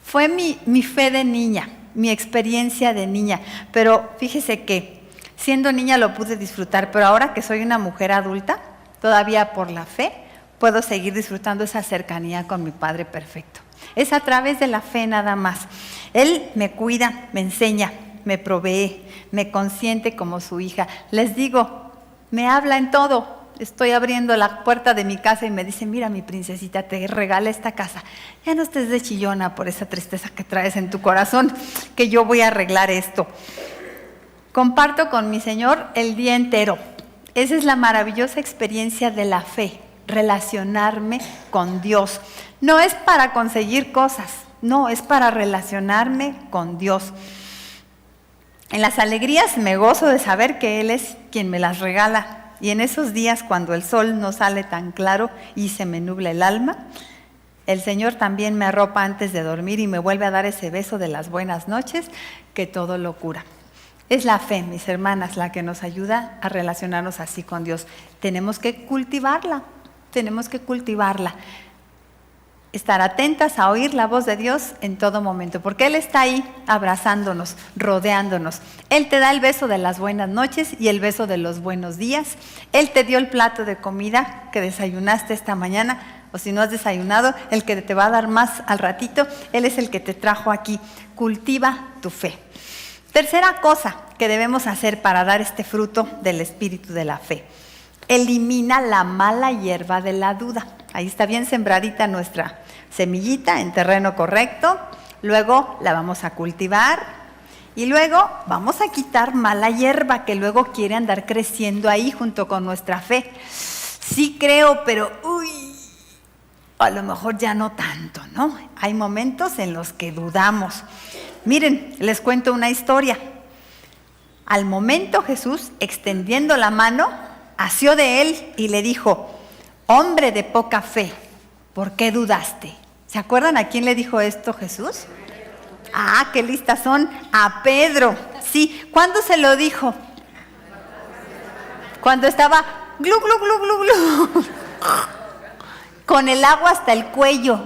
Fue mi fe de niña, mi experiencia de niña, pero fíjese que siendo niña lo pude disfrutar, pero ahora que soy una mujer adulta, todavía por la fe, puedo seguir disfrutando esa cercanía con mi Padre perfecto. Es a través de la fe nada más. Él me cuida, me enseña, me provee, me consiente como su hija. Les digo, me habla en todo. Estoy abriendo la puerta de mi casa y me dice, mira mi princesita, te regalé esta casa. Ya no estés de chillona por esa tristeza que traes en tu corazón, que yo voy a arreglar esto. Comparto con mi Señor el día entero. Esa es la maravillosa experiencia de la fe, relacionarme con Dios. No es para conseguir cosas, no, es para relacionarme con Dios. En las alegrías me gozo de saber que Él es quien me las regala. Y en esos días cuando el sol no sale tan claro y se me nubla el alma, el Señor también me arropa antes de dormir y me vuelve a dar ese beso de las buenas noches que todo lo cura. Es la fe, mis hermanas, la que nos ayuda a relacionarnos así con Dios. Tenemos que cultivarla. Estar atentas a oír la voz de Dios en todo momento, porque Él está ahí abrazándonos, rodeándonos. Él te da el beso de las buenas noches y el beso de los buenos días. Él te dio el plato de comida que desayunaste esta mañana, o si no has desayunado, el que te va a dar más al ratito. Él es el que te trajo aquí. Cultiva tu fe. Tercera cosa que debemos hacer para dar este fruto del espíritu de la fe. Elimina la mala hierba de la duda. Ahí está bien sembradita nuestra semillita en terreno correcto. Luego la vamos a cultivar y luego vamos a quitar mala hierba que luego quiere andar creciendo ahí junto con nuestra fe. Sí creo, pero a lo mejor ya no tanto, ¿no? Hay momentos en los que dudamos. Miren, les cuento una historia. Al momento Jesús, extendiendo la mano, asió de él y le dijo: hombre de poca fe, ¿por qué dudaste? ¿Se acuerdan a quién le dijo esto Jesús? Ah, qué listas son. A Pedro. Sí, ¿cuándo se lo dijo? Cuando estaba glu, glu, glu, glu, glu, con el agua hasta el cuello.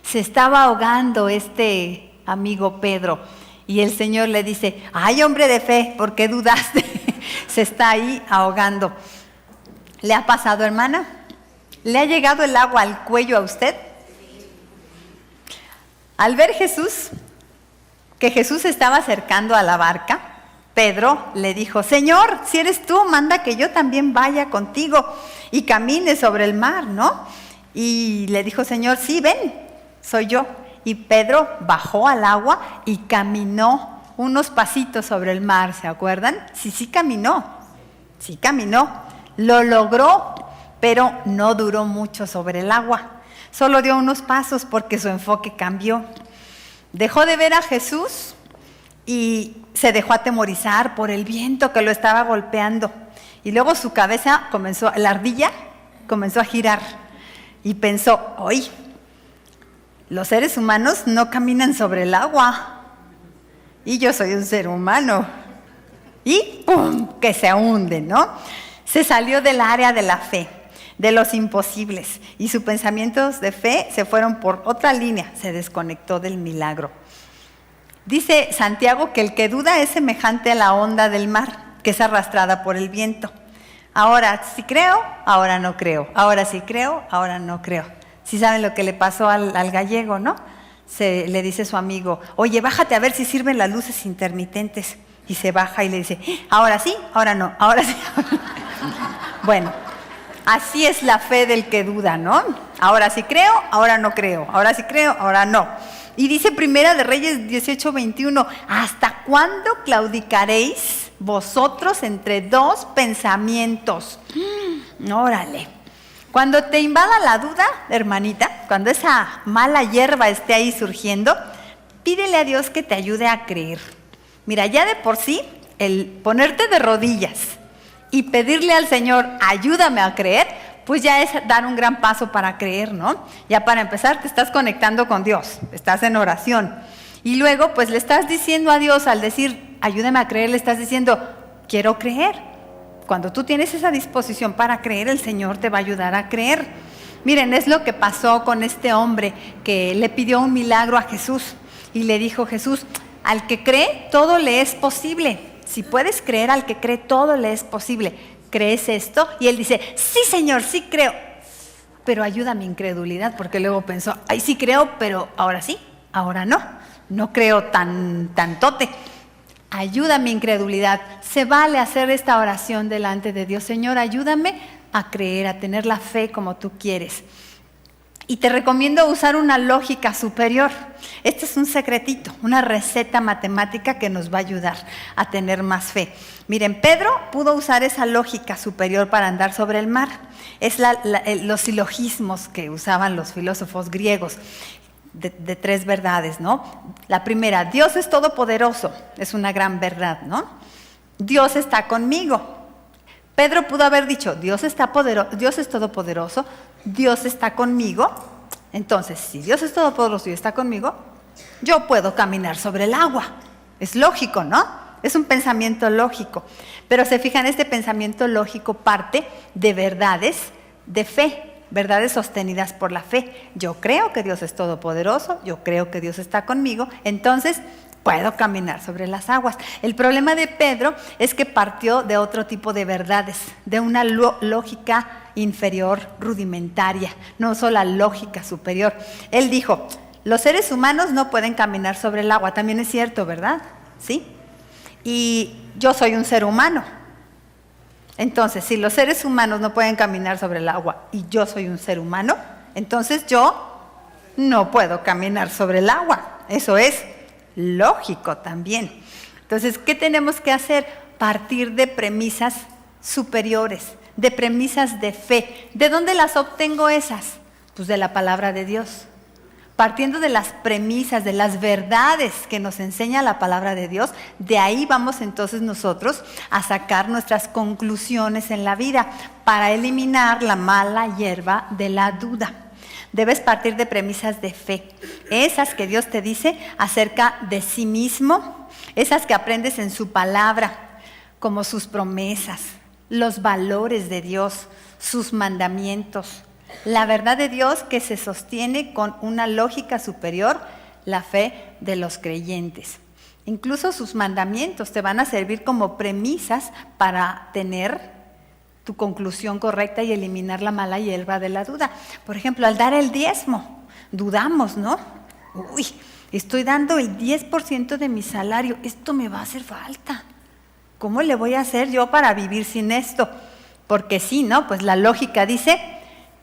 Se estaba ahogando este amigo Pedro. Y el Señor le dice: ay, hombre de fe, ¿por qué dudaste? Se está ahí ahogando. ¿Le ha pasado, hermana? ¿Le ha llegado el agua al cuello a usted? Al ver que Jesús estaba acercando a la barca, Pedro le dijo: Señor, si eres tú, manda que yo también vaya contigo y camine sobre el mar, ¿no? Y le dijo: Señor, sí, ven, soy yo. Y Pedro bajó al agua y caminó unos pasitos sobre el mar, ¿se acuerdan? Sí caminó. Lo logró, pero no duró mucho sobre el agua. Solo dio unos pasos porque su enfoque cambió. Dejó de ver a Jesús y se dejó atemorizar por el viento que lo estaba golpeando. Y luego su cabeza la ardilla comenzó a girar y pensó: ¡ay! Los seres humanos no caminan sobre el agua. Y yo soy un ser humano. Y ¡pum!, que se hunde, ¿no? Se salió del área de la fe, de los imposibles. Y sus pensamientos de fe se fueron por otra línea. Se desconectó del milagro. Dice Santiago que el que duda es semejante a la onda del mar, que es arrastrada por el viento. Ahora sí creo, ahora no creo. Ahora sí creo, ahora no creo. Sí saben lo que le pasó al gallego, ¿no? Le dice su amigo: oye, bájate a ver si sirven las luces intermitentes. Y se baja y le dice: ahora sí, ahora no, ahora sí. Bueno, así es la fe del que duda, ¿no? Ahora sí creo, ahora no creo. Ahora sí creo, ahora no. Y dice Primera de Reyes 18:21: ¿hasta cuándo claudicaréis vosotros entre dos pensamientos? Órale. Cuando te invada la duda, hermanita, cuando esa mala hierba esté ahí surgiendo, pídele a Dios que te ayude a creer. Mira, ya de por sí, el ponerte de rodillas y pedirle al Señor: ayúdame a creer, pues ya es dar un gran paso para creer, ¿no? Ya para empezar te estás conectando con Dios, estás en oración. Y luego pues le estás diciendo a Dios, al decir ayúdame a creer, le estás diciendo: quiero creer. Cuando tú tienes esa disposición para creer, el Señor te va a ayudar a creer. Miren, es lo que pasó con este hombre que le pidió un milagro a Jesús. Y le dijo Jesús: al que cree, todo le es posible. Si puedes creer, al que cree, todo le es posible. ¿Crees esto? Y él dice: sí, Señor, sí creo. Pero ayuda a mi incredulidad, porque luego pensó: ay, sí creo, pero ahora sí, ahora no. No creo tantote. Ayuda a mi incredulidad. Se vale hacer esta oración delante de Dios: Señor, ayúdame a creer, a tener la fe como tú quieres. Y te recomiendo usar una lógica superior. Este es un secretito, una receta matemática que nos va a ayudar a tener más fe. Miren, Pedro pudo usar esa lógica superior para andar sobre el mar. Es los silogismos que usaban los filósofos griegos. De tres verdades, ¿no? La primera: Dios es todopoderoso, es una gran verdad, ¿no? Dios está conmigo. Pedro pudo haber dicho: Dios es todopoderoso, Dios está conmigo. Entonces, si Dios es todopoderoso y está conmigo, yo puedo caminar sobre el agua. Es lógico, ¿no? Es un pensamiento lógico. Pero se fijan, este pensamiento lógico parte de verdades de fe. Verdades sostenidas por la fe. Yo creo que Dios es todopoderoso, yo creo que Dios está conmigo, entonces puedo caminar sobre las aguas. El problema de Pedro es que partió de otro tipo de verdades, de una lógica inferior, rudimentaria, no solo la lógica superior. Él dijo: los seres humanos no pueden caminar sobre el agua. También es cierto, ¿verdad? ¿Sí? Y yo soy un ser humano. Entonces, si los seres humanos no pueden caminar sobre el agua y yo soy un ser humano, entonces yo no puedo caminar sobre el agua. Eso es lógico también. Entonces, ¿qué tenemos que hacer? Partir de premisas superiores, de premisas de fe. ¿De dónde las obtengo esas? Pues de la palabra de Dios. Partiendo de las premisas, de las verdades que nos enseña la palabra de Dios, de ahí vamos entonces nosotros a sacar nuestras conclusiones en la vida para eliminar la mala hierba de la duda. Debes partir de premisas de fe, esas que Dios te dice acerca de sí mismo, esas que aprendes en su palabra, como sus promesas, los valores de Dios, sus mandamientos. La verdad de Dios que se sostiene con una lógica superior, la fe de los creyentes. Incluso sus mandamientos te van a servir como premisas para tener tu conclusión correcta y eliminar la mala hierba de la duda. Por ejemplo, al dar el diezmo, dudamos, ¿no? Uy, estoy dando el 10% de mi salario, esto me va a hacer falta. ¿Cómo le voy a hacer yo para vivir sin esto? Porque sí, ¿no? Pues la lógica dice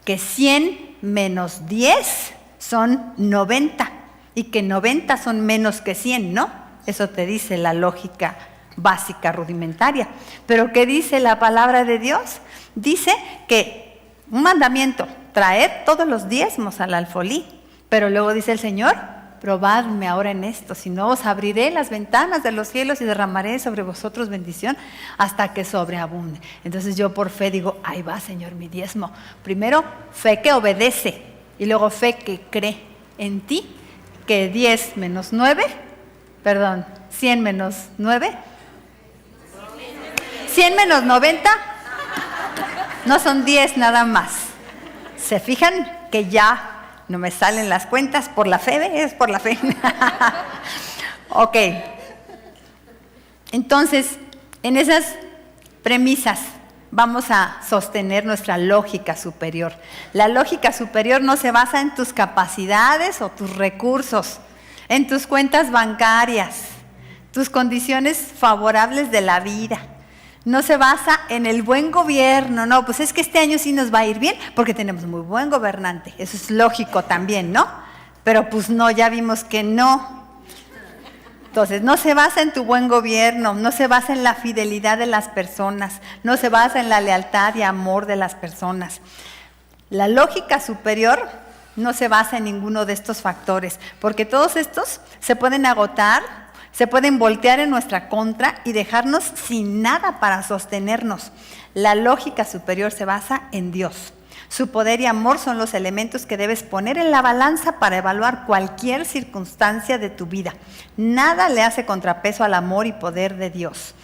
que 100 menos 10 son 90 y que 90 son menos que 100, ¿no? Eso te dice la lógica básica, rudimentaria. Pero ¿qué dice la palabra de Dios? Dice que un mandamiento, traer todos los diezmos al alfolí, pero luego dice el Señor, probadme ahora en esto, si no os abriré las ventanas de los cielos y derramaré sobre vosotros bendición hasta que sobreabunde. Entonces yo por fe digo, ahí va Señor mi diezmo. Primero fe que obedece y luego fe que cree en ti, que 10 menos 9, 100 menos 9, 100 menos 90, no son 10 nada más. ¿Se fijan que ya no me salen las cuentas por la fe? Es por la fe. Ok. Entonces, en esas premisas vamos a sostener nuestra lógica superior. La lógica superior no se basa en tus capacidades o tus recursos, en tus cuentas bancarias, tus condiciones favorables de la vida. No se basa en el buen gobierno, no, pues es que este año sí nos va a ir bien porque tenemos muy buen gobernante. Eso es lógico también, ¿no? Pero pues no, ya vimos que no. Entonces, no se basa en tu buen gobierno, no se basa en la fidelidad de las personas, no se basa en la lealtad y amor de las personas. La lógica superior no se basa en ninguno de estos factores, porque todos estos se pueden agotar, se pueden voltear en nuestra contra y dejarnos sin nada para sostenernos. La lógica superior se basa en Dios. Su poder y amor son los elementos que debes poner en la balanza para evaluar cualquier circunstancia de tu vida. Nada le hace contrapeso al amor y poder de Dios.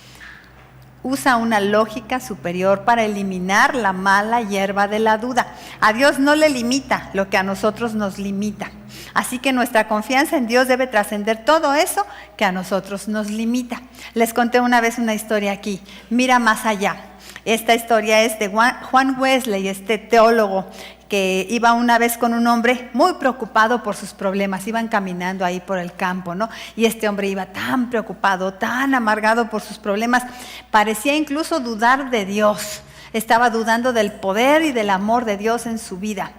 Usa una lógica superior para eliminar la mala hierba de la duda. A Dios no le limita lo que a nosotros nos limita. Así que nuestra confianza en Dios debe trascender todo eso que a nosotros nos limita. Les conté una vez una historia aquí. Mira más allá. Esta historia es de Juan Wesley, este teólogo que iba una vez con un hombre muy preocupado por sus problemas. Iban caminando ahí por el campo, ¿no? Y este hombre iba tan preocupado, tan amargado por sus problemas, parecía incluso dudar de Dios. Estaba dudando del poder y del amor de Dios en su vida.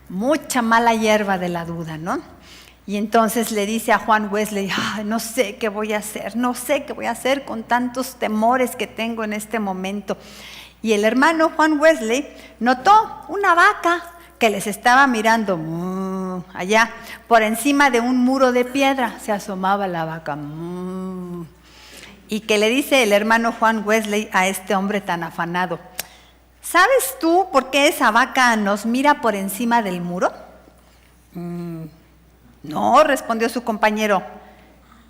Mucha mala hierba de la duda, ¿no? Y entonces le dice a Juan Wesley, no sé qué voy a hacer con tantos temores que tengo en este momento. Y el hermano Juan Wesley notó una vaca que les estaba mirando allá, por encima de un muro de piedra, se asomaba la vaca. Y que le dice el hermano Juan Wesley a este hombre tan afanado, ¿sabes tú por qué esa vaca nos mira por encima del muro? No, respondió su compañero.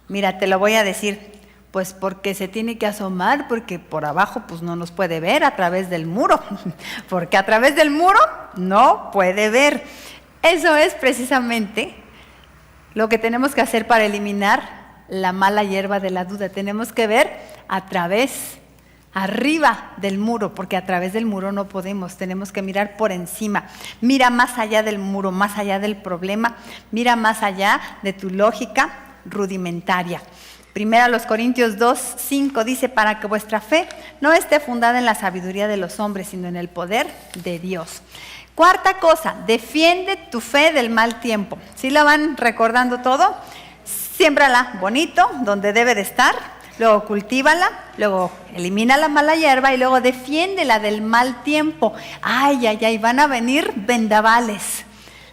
Mira, te lo voy a decir. Pues porque se tiene que asomar, porque por abajo pues no nos puede ver a través del muro, porque a través del muro no puede ver. Eso es precisamente lo que tenemos que hacer para eliminar la mala hierba de la duda. Tenemos que ver arriba del muro, porque a través del muro no podemos, tenemos que mirar por encima. Mira más allá del muro, más allá del problema, mira más allá de tu lógica rudimentaria. Primera los Corintios 2:5 dice, para que vuestra fe no esté fundada en la sabiduría de los hombres, sino en el poder de Dios. Cuarta cosa, defiende tu fe del mal tiempo. ¿Sí la van recordando todo? Siémbrala bonito, donde debe de estar, luego cultívala, luego elimina la mala hierba y luego defiéndela del mal tiempo. Ay, ay, ay, van a venir vendavales,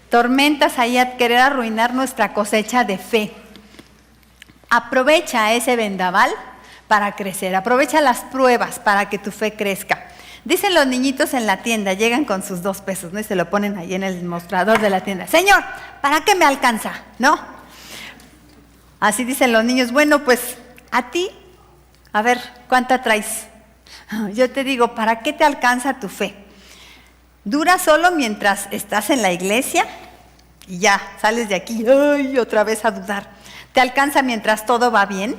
tormentas ahí a querer arruinar nuestra cosecha de fe. Aprovecha ese vendaval para crecer, aprovecha las pruebas para que tu fe crezca. Dicen los niñitos en la tienda, llegan con sus 2 pesos, ¿no? Y se lo ponen ahí en el mostrador de la tienda. Señor, ¿para qué me alcanza? ¿No? Así dicen los niños, bueno, pues a ti, a ver, ¿cuánta traes? Yo te digo, ¿para qué te alcanza tu fe? ¿Dura solo mientras estás en la iglesia? Y ya, sales de aquí, ¡ay!, otra vez a dudar. ¿Te alcanza mientras todo va bien?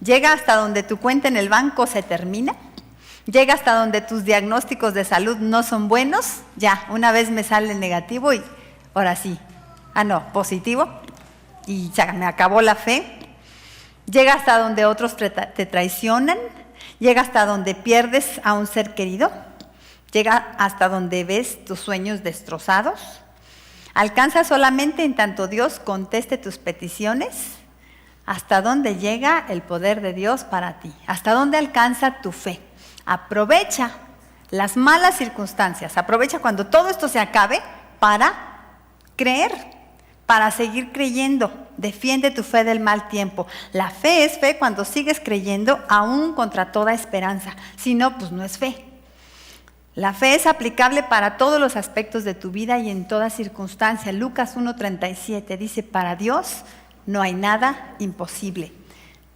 ¿Llega hasta donde tu cuenta en el banco se termina? ¿Llega hasta donde tus diagnósticos de salud no son buenos? Ya, una vez me sale negativo y ahora sí, positivo. Y ya me acabó la fe. Llega hasta donde otros te traicionan, llega hasta donde pierdes a un ser querido, llega hasta donde ves tus sueños destrozados. Alcanza solamente en tanto Dios conteste tus peticiones. ¿Hasta dónde llega el poder de Dios para ti? ¿Hasta dónde alcanza tu fe? Aprovecha las malas circunstancias, aprovecha cuando todo esto se acabe para creer, para seguir creyendo. Defiende tu fe del mal tiempo. La fe es fe cuando sigues creyendo aún contra toda esperanza. Si no, pues no es fe. La fe es aplicable para todos los aspectos de tu vida y en toda circunstancia. Lucas 1:37 dice, para Dios no hay nada imposible.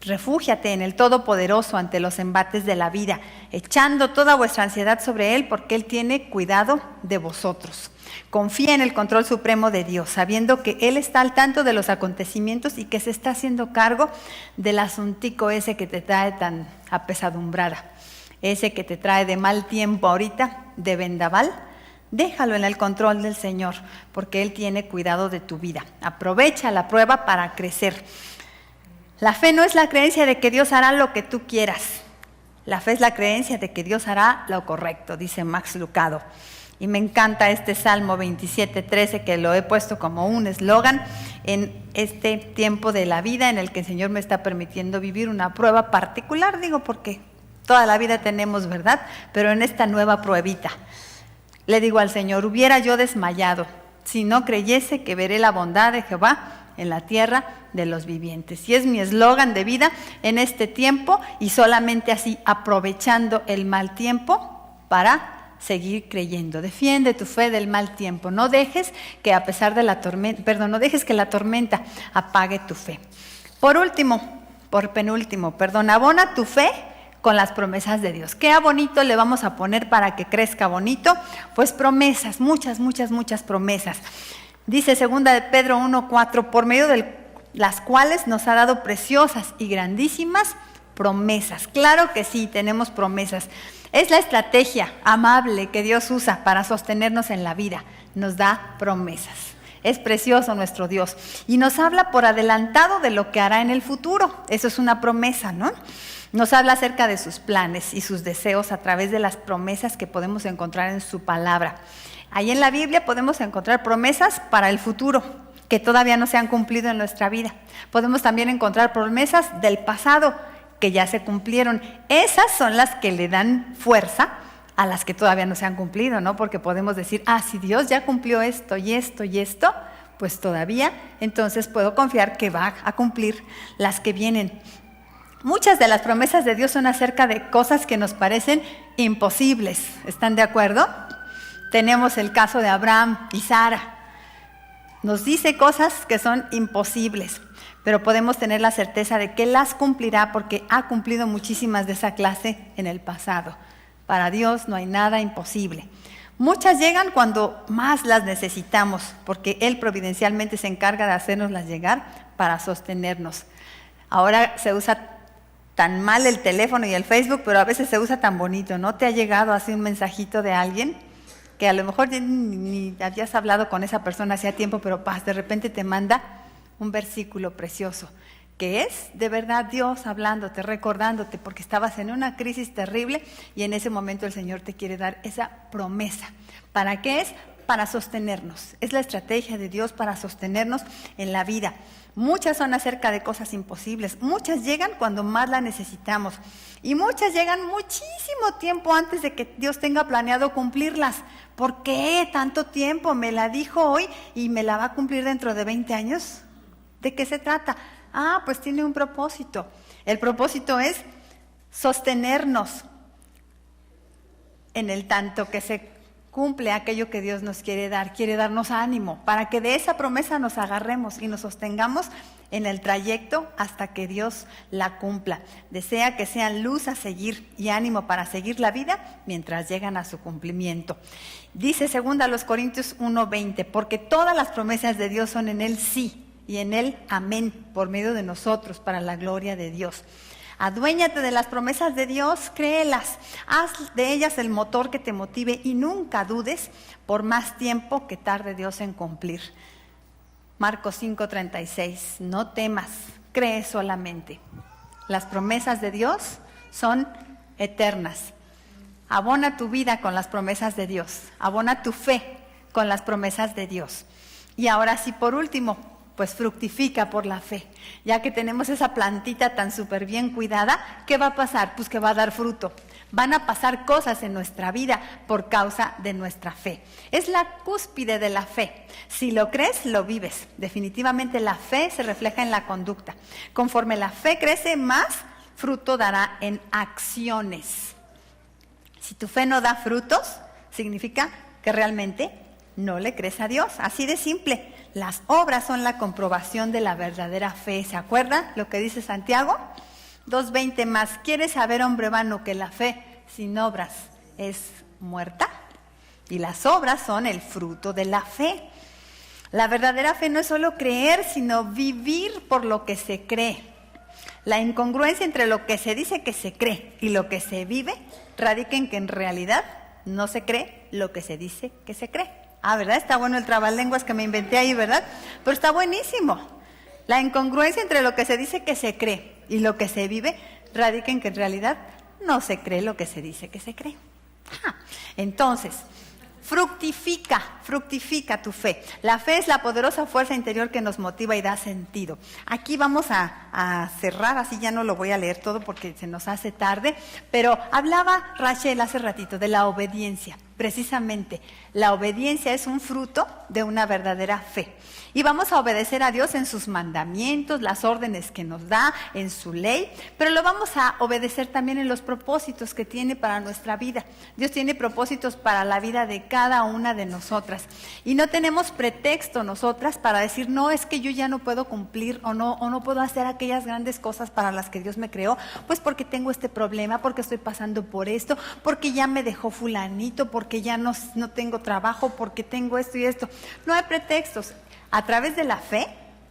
Refúgiate en el Todopoderoso ante los embates de la vida, echando toda vuestra ansiedad sobre Él, porque Él tiene cuidado de vosotros. Confía en el control supremo de Dios, sabiendo que Él está al tanto de los acontecimientos y que se está haciendo cargo del asuntico ese que te trae tan apesadumbrada, ese que te trae de mal tiempo ahorita, de vendaval. Déjalo en el control del Señor, porque Él tiene cuidado de tu vida. Aprovecha la prueba para crecer. La fe no es la creencia de que Dios hará lo que tú quieras. La fe es la creencia de que Dios hará lo correcto, dice Max Lucado. Y me encanta este Salmo 27:13, que lo he puesto como un eslogan en este tiempo de la vida en el que el Señor me está permitiendo vivir una prueba particular, digo porque toda la vida tenemos, ¿verdad? Pero en esta nueva pruebita. Le digo al Señor, hubiera yo desmayado si no creyese que veré la bondad de Jehová en la tierra de los vivientes. Y es mi eslogan de vida en este tiempo, y solamente así, aprovechando el mal tiempo para seguir creyendo. Defiende tu fe del mal tiempo. No dejes que a pesar de la tormenta, no dejes que la tormenta apague tu fe. Penúltimo, abona tu fe con las promesas de Dios. ¿Qué bonito le vamos a poner para que crezca bonito? Pues promesas, muchas promesas. Dice 2 de Pedro 1:4, por medio de las cuales nos ha dado preciosas y grandísimas promesas. Claro que sí, tenemos promesas. Es la estrategia amable que Dios usa para sostenernos en la vida. Nos da promesas. Es precioso nuestro Dios. Y nos habla por adelantado de lo que hará en el futuro. Eso es una promesa, ¿no? Nos habla acerca de sus planes y sus deseos a través de las promesas que podemos encontrar en su palabra. Ahí en la Biblia podemos encontrar promesas para el futuro, que todavía no se han cumplido en nuestra vida. Podemos también encontrar promesas del pasado, que ya se cumplieron. Esas son las que le dan fuerza a las que todavía no se han cumplido, ¿no? Porque podemos decir, si Dios ya cumplió esto y esto y esto, pues todavía, entonces puedo confiar que va a cumplir las que vienen. Muchas de las promesas de Dios son acerca de cosas que nos parecen imposibles. ¿Están de acuerdo? Tenemos el caso de Abraham y Sara. Nos dice cosas que son imposibles, pero podemos tener la certeza de que las cumplirá porque ha cumplido muchísimas de esa clase en el pasado. Para Dios no hay nada imposible. Muchas llegan cuando más las necesitamos, porque Él providencialmente se encarga de hacérnoslas llegar para sostenernos. Ahora se usa tan mal el teléfono y el Facebook, pero a veces se usa tan bonito. ¿No te ha llegado así un mensajito de alguien que a lo mejor ni habías hablado con esa persona hacía tiempo, pero de repente te manda un versículo precioso que es de verdad Dios hablándote, recordándote, porque estabas en una crisis terrible y en ese momento el Señor te quiere dar esa promesa. ¿Para qué es? Para sostenernos. Es la estrategia de Dios para sostenernos en la vida. Muchas son acerca de cosas imposibles, muchas llegan cuando más la necesitamos y muchas llegan muchísimo tiempo antes de que Dios tenga planeado cumplirlas. ¿Por qué tanto tiempo? Me la dijo hoy y me la va a cumplir dentro de 20 años. ¿De qué se trata? Pues tiene un propósito. El propósito es sostenernos en el tanto que se cumple aquello que Dios nos quiere dar, quiere darnos ánimo, para que de esa promesa nos agarremos y nos sostengamos en el trayecto hasta que Dios la cumpla. Desea que sean luz a seguir y ánimo para seguir la vida mientras llegan a su cumplimiento. Dice 2 Corintios 1:20, porque todas las promesas de Dios son en Él sí y en Él amén, por medio de nosotros, para la gloria de Dios. Aduéñate de las promesas de Dios, créelas, haz de ellas el motor que te motive y nunca dudes por más tiempo que tarde Dios en cumplir. Marcos 5:36, no temas, cree solamente. Las promesas de Dios son eternas. Abona tu vida con las promesas de Dios, abona tu fe con las promesas de Dios. Y ahora sí, por último, pues fructifica por la fe. Ya que tenemos esa plantita tan súper bien cuidada, ¿qué va a pasar? Pues que va a dar fruto. Van a pasar cosas en nuestra vida por causa de nuestra fe. Es la cúspide de la fe. Si lo crees, lo vives. Definitivamente la fe se refleja en la conducta. Conforme la fe crece, más fruto dará en acciones. Si tu fe no da frutos, significa que realmente no le crees a Dios. Así de simple. Las obras son la comprobación de la verdadera fe. ¿Se acuerdan lo que dice Santiago? 2:20 más. ¿Quieres saber, hombre vano, que la fe sin obras es muerta? Y las obras son el fruto de la fe. La verdadera fe no es solo creer, sino vivir por lo que se cree. La incongruencia entre lo que se dice que se cree y lo que se vive radica en que en realidad no se cree lo que se dice que se cree. ¿Verdad? Está bueno el trabalenguas que me inventé ahí, ¿verdad? Pero está buenísimo. La incongruencia entre lo que se dice que se cree y lo que se vive radica en que en realidad no se cree lo que se dice que se cree. Entonces, fructifica tu fe. La fe es la poderosa fuerza interior que nos motiva y da sentido. Aquí vamos a cerrar, así ya no lo voy a leer todo porque se nos hace tarde, pero hablaba Rachel hace ratito de la obediencia. Precisamente, la obediencia es un fruto de una verdadera fe. Y vamos a obedecer a Dios en sus mandamientos, las órdenes que nos da, en su ley, pero lo vamos a obedecer también en los propósitos que tiene para nuestra vida. Dios tiene propósitos para la vida de cada una de nosotras. Y no tenemos pretexto nosotras para decir, no, es que yo ya no puedo cumplir o no puedo hacer aquellas grandes cosas para las que Dios me creó, pues porque tengo este problema, porque estoy pasando por esto, porque ya me dejó fulanito, porque ya no tengo trabajo, porque tengo esto y esto. No hay pretextos. A través de la fe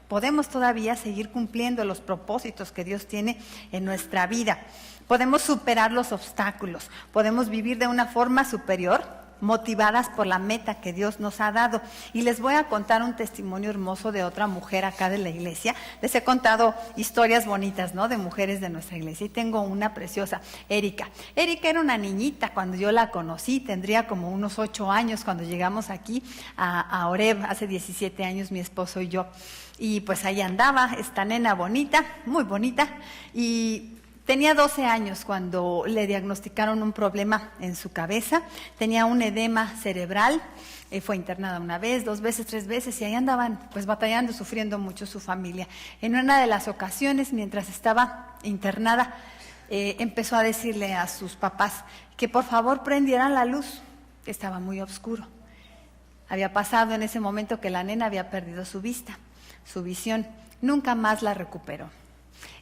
podemos todavía seguir cumpliendo los propósitos que Dios tiene en nuestra vida. Podemos superar los obstáculos, podemos vivir de una forma superior, motivadas por la meta que Dios nos ha dado. Y les voy a contar un testimonio hermoso de otra mujer acá de la iglesia. Les he contado historias bonitas, ¿no?, de mujeres de nuestra iglesia. Y tengo una preciosa, Erika. Erika era una niñita cuando yo la conocí, tendría como unos 8 años cuando llegamos aquí a Oreb, hace 17 años mi esposo y yo. Y pues ahí andaba esta nena bonita, muy bonita, y tenía 12 años cuando le diagnosticaron un problema en su cabeza, tenía un edema cerebral, fue internada 1 vez, 2 veces, 3 veces, y ahí andaban pues batallando, sufriendo mucho su familia. En una de las ocasiones, mientras estaba internada, empezó a decirle a sus papás que por favor prendieran la luz, estaba muy oscuro. Había pasado en ese momento que la nena había perdido su vista, su visión, nunca más la recuperó.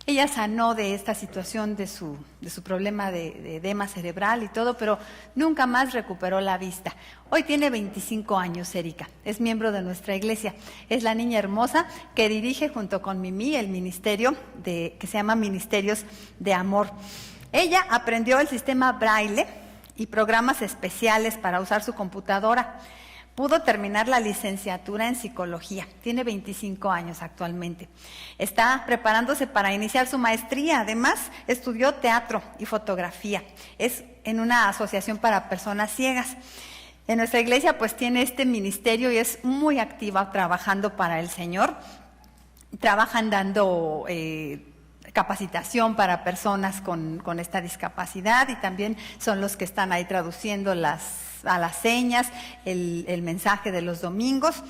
Ella sanó de esta situación de su problema de edema cerebral y todo, pero nunca más recuperó la vista. Hoy tiene 25 años, Erika, es miembro de nuestra iglesia. Es la niña hermosa que dirige junto con Mimi el ministerio que se llama Ministerios de Amor. Ella aprendió el sistema Braille y programas especiales para usar su computadora. Pudo terminar la licenciatura en psicología, tiene 25 años actualmente. Está preparándose para iniciar su maestría, además estudió teatro y fotografía. Es en una asociación para personas ciegas. En nuestra iglesia pues tiene este ministerio y es muy activa trabajando para el Señor. Trabajan dando capacitación para personas con esta discapacidad y también son los que están ahí traduciendo a las señas, el mensaje de los domingos.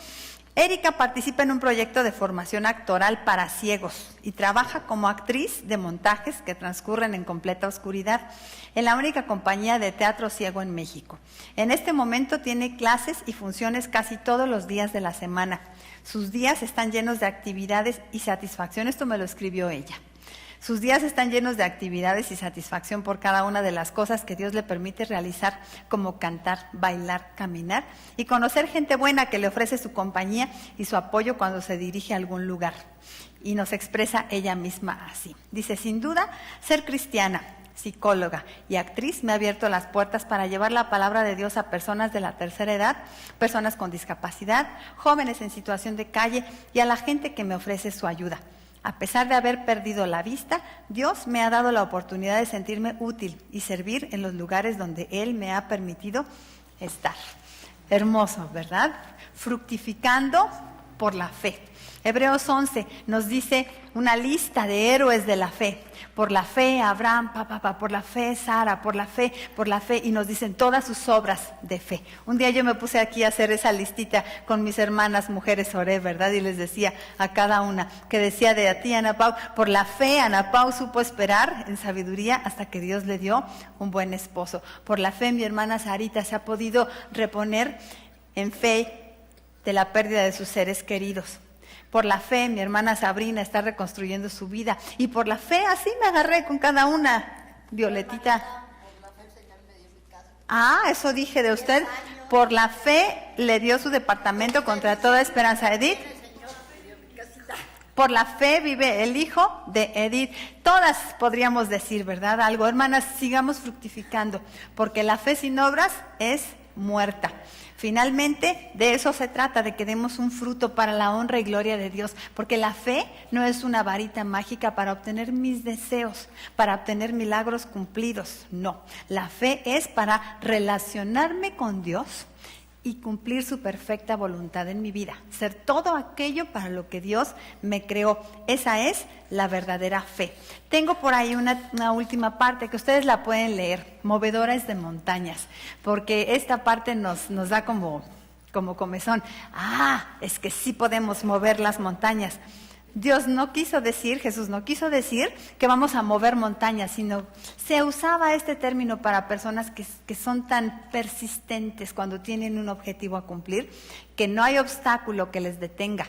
Erika participa en un proyecto de formación actoral para ciegos y trabaja como actriz de montajes que transcurren en completa oscuridad en la única compañía de teatro ciego en México. En este momento tiene clases y funciones casi todos los días de la semana. Sus días están llenos de actividades y satisfacción. Esto me lo escribió ella. Sus días están llenos de actividades y satisfacción por cada una de las cosas que Dios le permite realizar, como cantar, bailar, caminar y conocer gente buena que le ofrece su compañía y su apoyo cuando se dirige a algún lugar. Y nos expresa ella misma así. Dice, sin duda, ser cristiana, psicóloga y actriz me ha abierto las puertas para llevar la palabra de Dios a personas de la tercera edad, personas con discapacidad, jóvenes en situación de calle y a la gente que me ofrece su ayuda. A pesar de haber perdido la vista, Dios me ha dado la oportunidad de sentirme útil y servir en los lugares donde Él me ha permitido estar. Hermoso, ¿verdad? Fructificando por la fe. Hebreos 11 nos dice una lista de héroes de la fe. Por la fe Abraham, por la fe Sara, por la fe, y nos dicen todas sus obras de fe. Un día yo me puse aquí a hacer esa listita con mis hermanas mujeres, oré, ¿verdad? Y les decía a cada una, que decía de a ti, Ana Pau, por la fe Ana Pau supo esperar en sabiduría hasta que Dios le dio un buen esposo. Por la fe mi hermana Sarita se ha podido reponer en fe de la pérdida de sus seres queridos. Por la fe, mi hermana Sabrina está reconstruyendo su vida. Y por la fe, así me agarré con cada una. Violetita. Ah, eso dije de usted. Por la fe le dio su departamento contra toda esperanza. Edith. Por la fe vive el hijo de Edith. Todas podríamos decir, ¿verdad? Algo. Hermanas, sigamos fructificando. Porque la fe sin obras es muerta. Finalmente, de eso se trata, de que demos un fruto para la honra y gloria de Dios, porque la fe no es una varita mágica para obtener mis deseos, para obtener milagros cumplidos, no. La fe es para relacionarme con Dios y cumplir su perfecta voluntad en mi vida, ser todo aquello para lo que Dios me creó. Esa es la verdadera fe. Tengo por ahí una última parte que ustedes la pueden leer, Movedores de montañas, porque esta parte nos da como comezón. Es que sí podemos mover las montañas. Jesús no quiso decir que vamos a mover montañas, sino se usaba este término para personas que son tan persistentes cuando tienen un objetivo a cumplir, que no hay obstáculo que les detenga.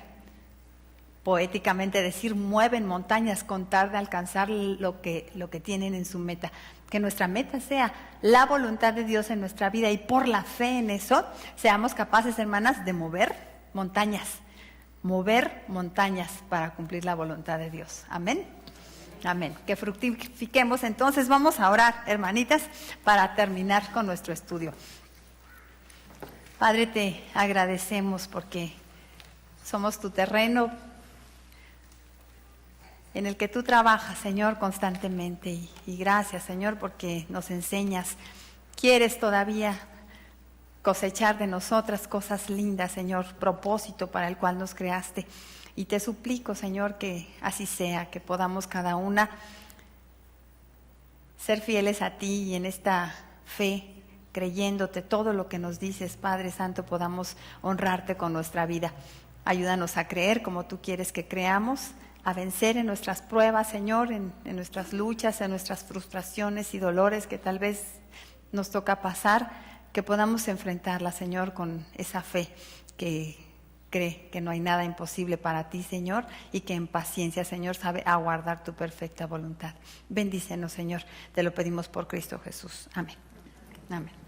Poéticamente decir, mueven montañas con tal de alcanzar lo que tienen en su meta. Que nuestra meta sea la voluntad de Dios en nuestra vida y por la fe en eso seamos capaces, hermanas, de mover montañas para cumplir la voluntad de Dios. Amén. Amén. Que fructifiquemos. Entonces vamos a orar, hermanitas, para terminar con nuestro estudio. Padre, te agradecemos porque somos tu terreno en el que tú trabajas, Señor, constantemente. Y gracias, Señor, porque nos enseñas. Quieres todavía cosechar de nosotras cosas lindas, Señor, propósito para el cual nos creaste. Y te suplico, Señor, que así sea, que podamos cada una ser fieles a ti y en esta fe, creyéndote todo lo que nos dices, Padre Santo, podamos honrarte con nuestra vida. Ayúdanos a creer como tú quieres que creamos, a vencer en nuestras pruebas, Señor, en nuestras luchas, en nuestras frustraciones y dolores que tal vez nos toca pasar, que podamos enfrentarla, Señor, con esa fe que cree que no hay nada imposible para ti, Señor, y que en paciencia, Señor, sabe aguardar tu perfecta voluntad. Bendícenos, Señor, te lo pedimos por Cristo Jesús. Amén. Amén.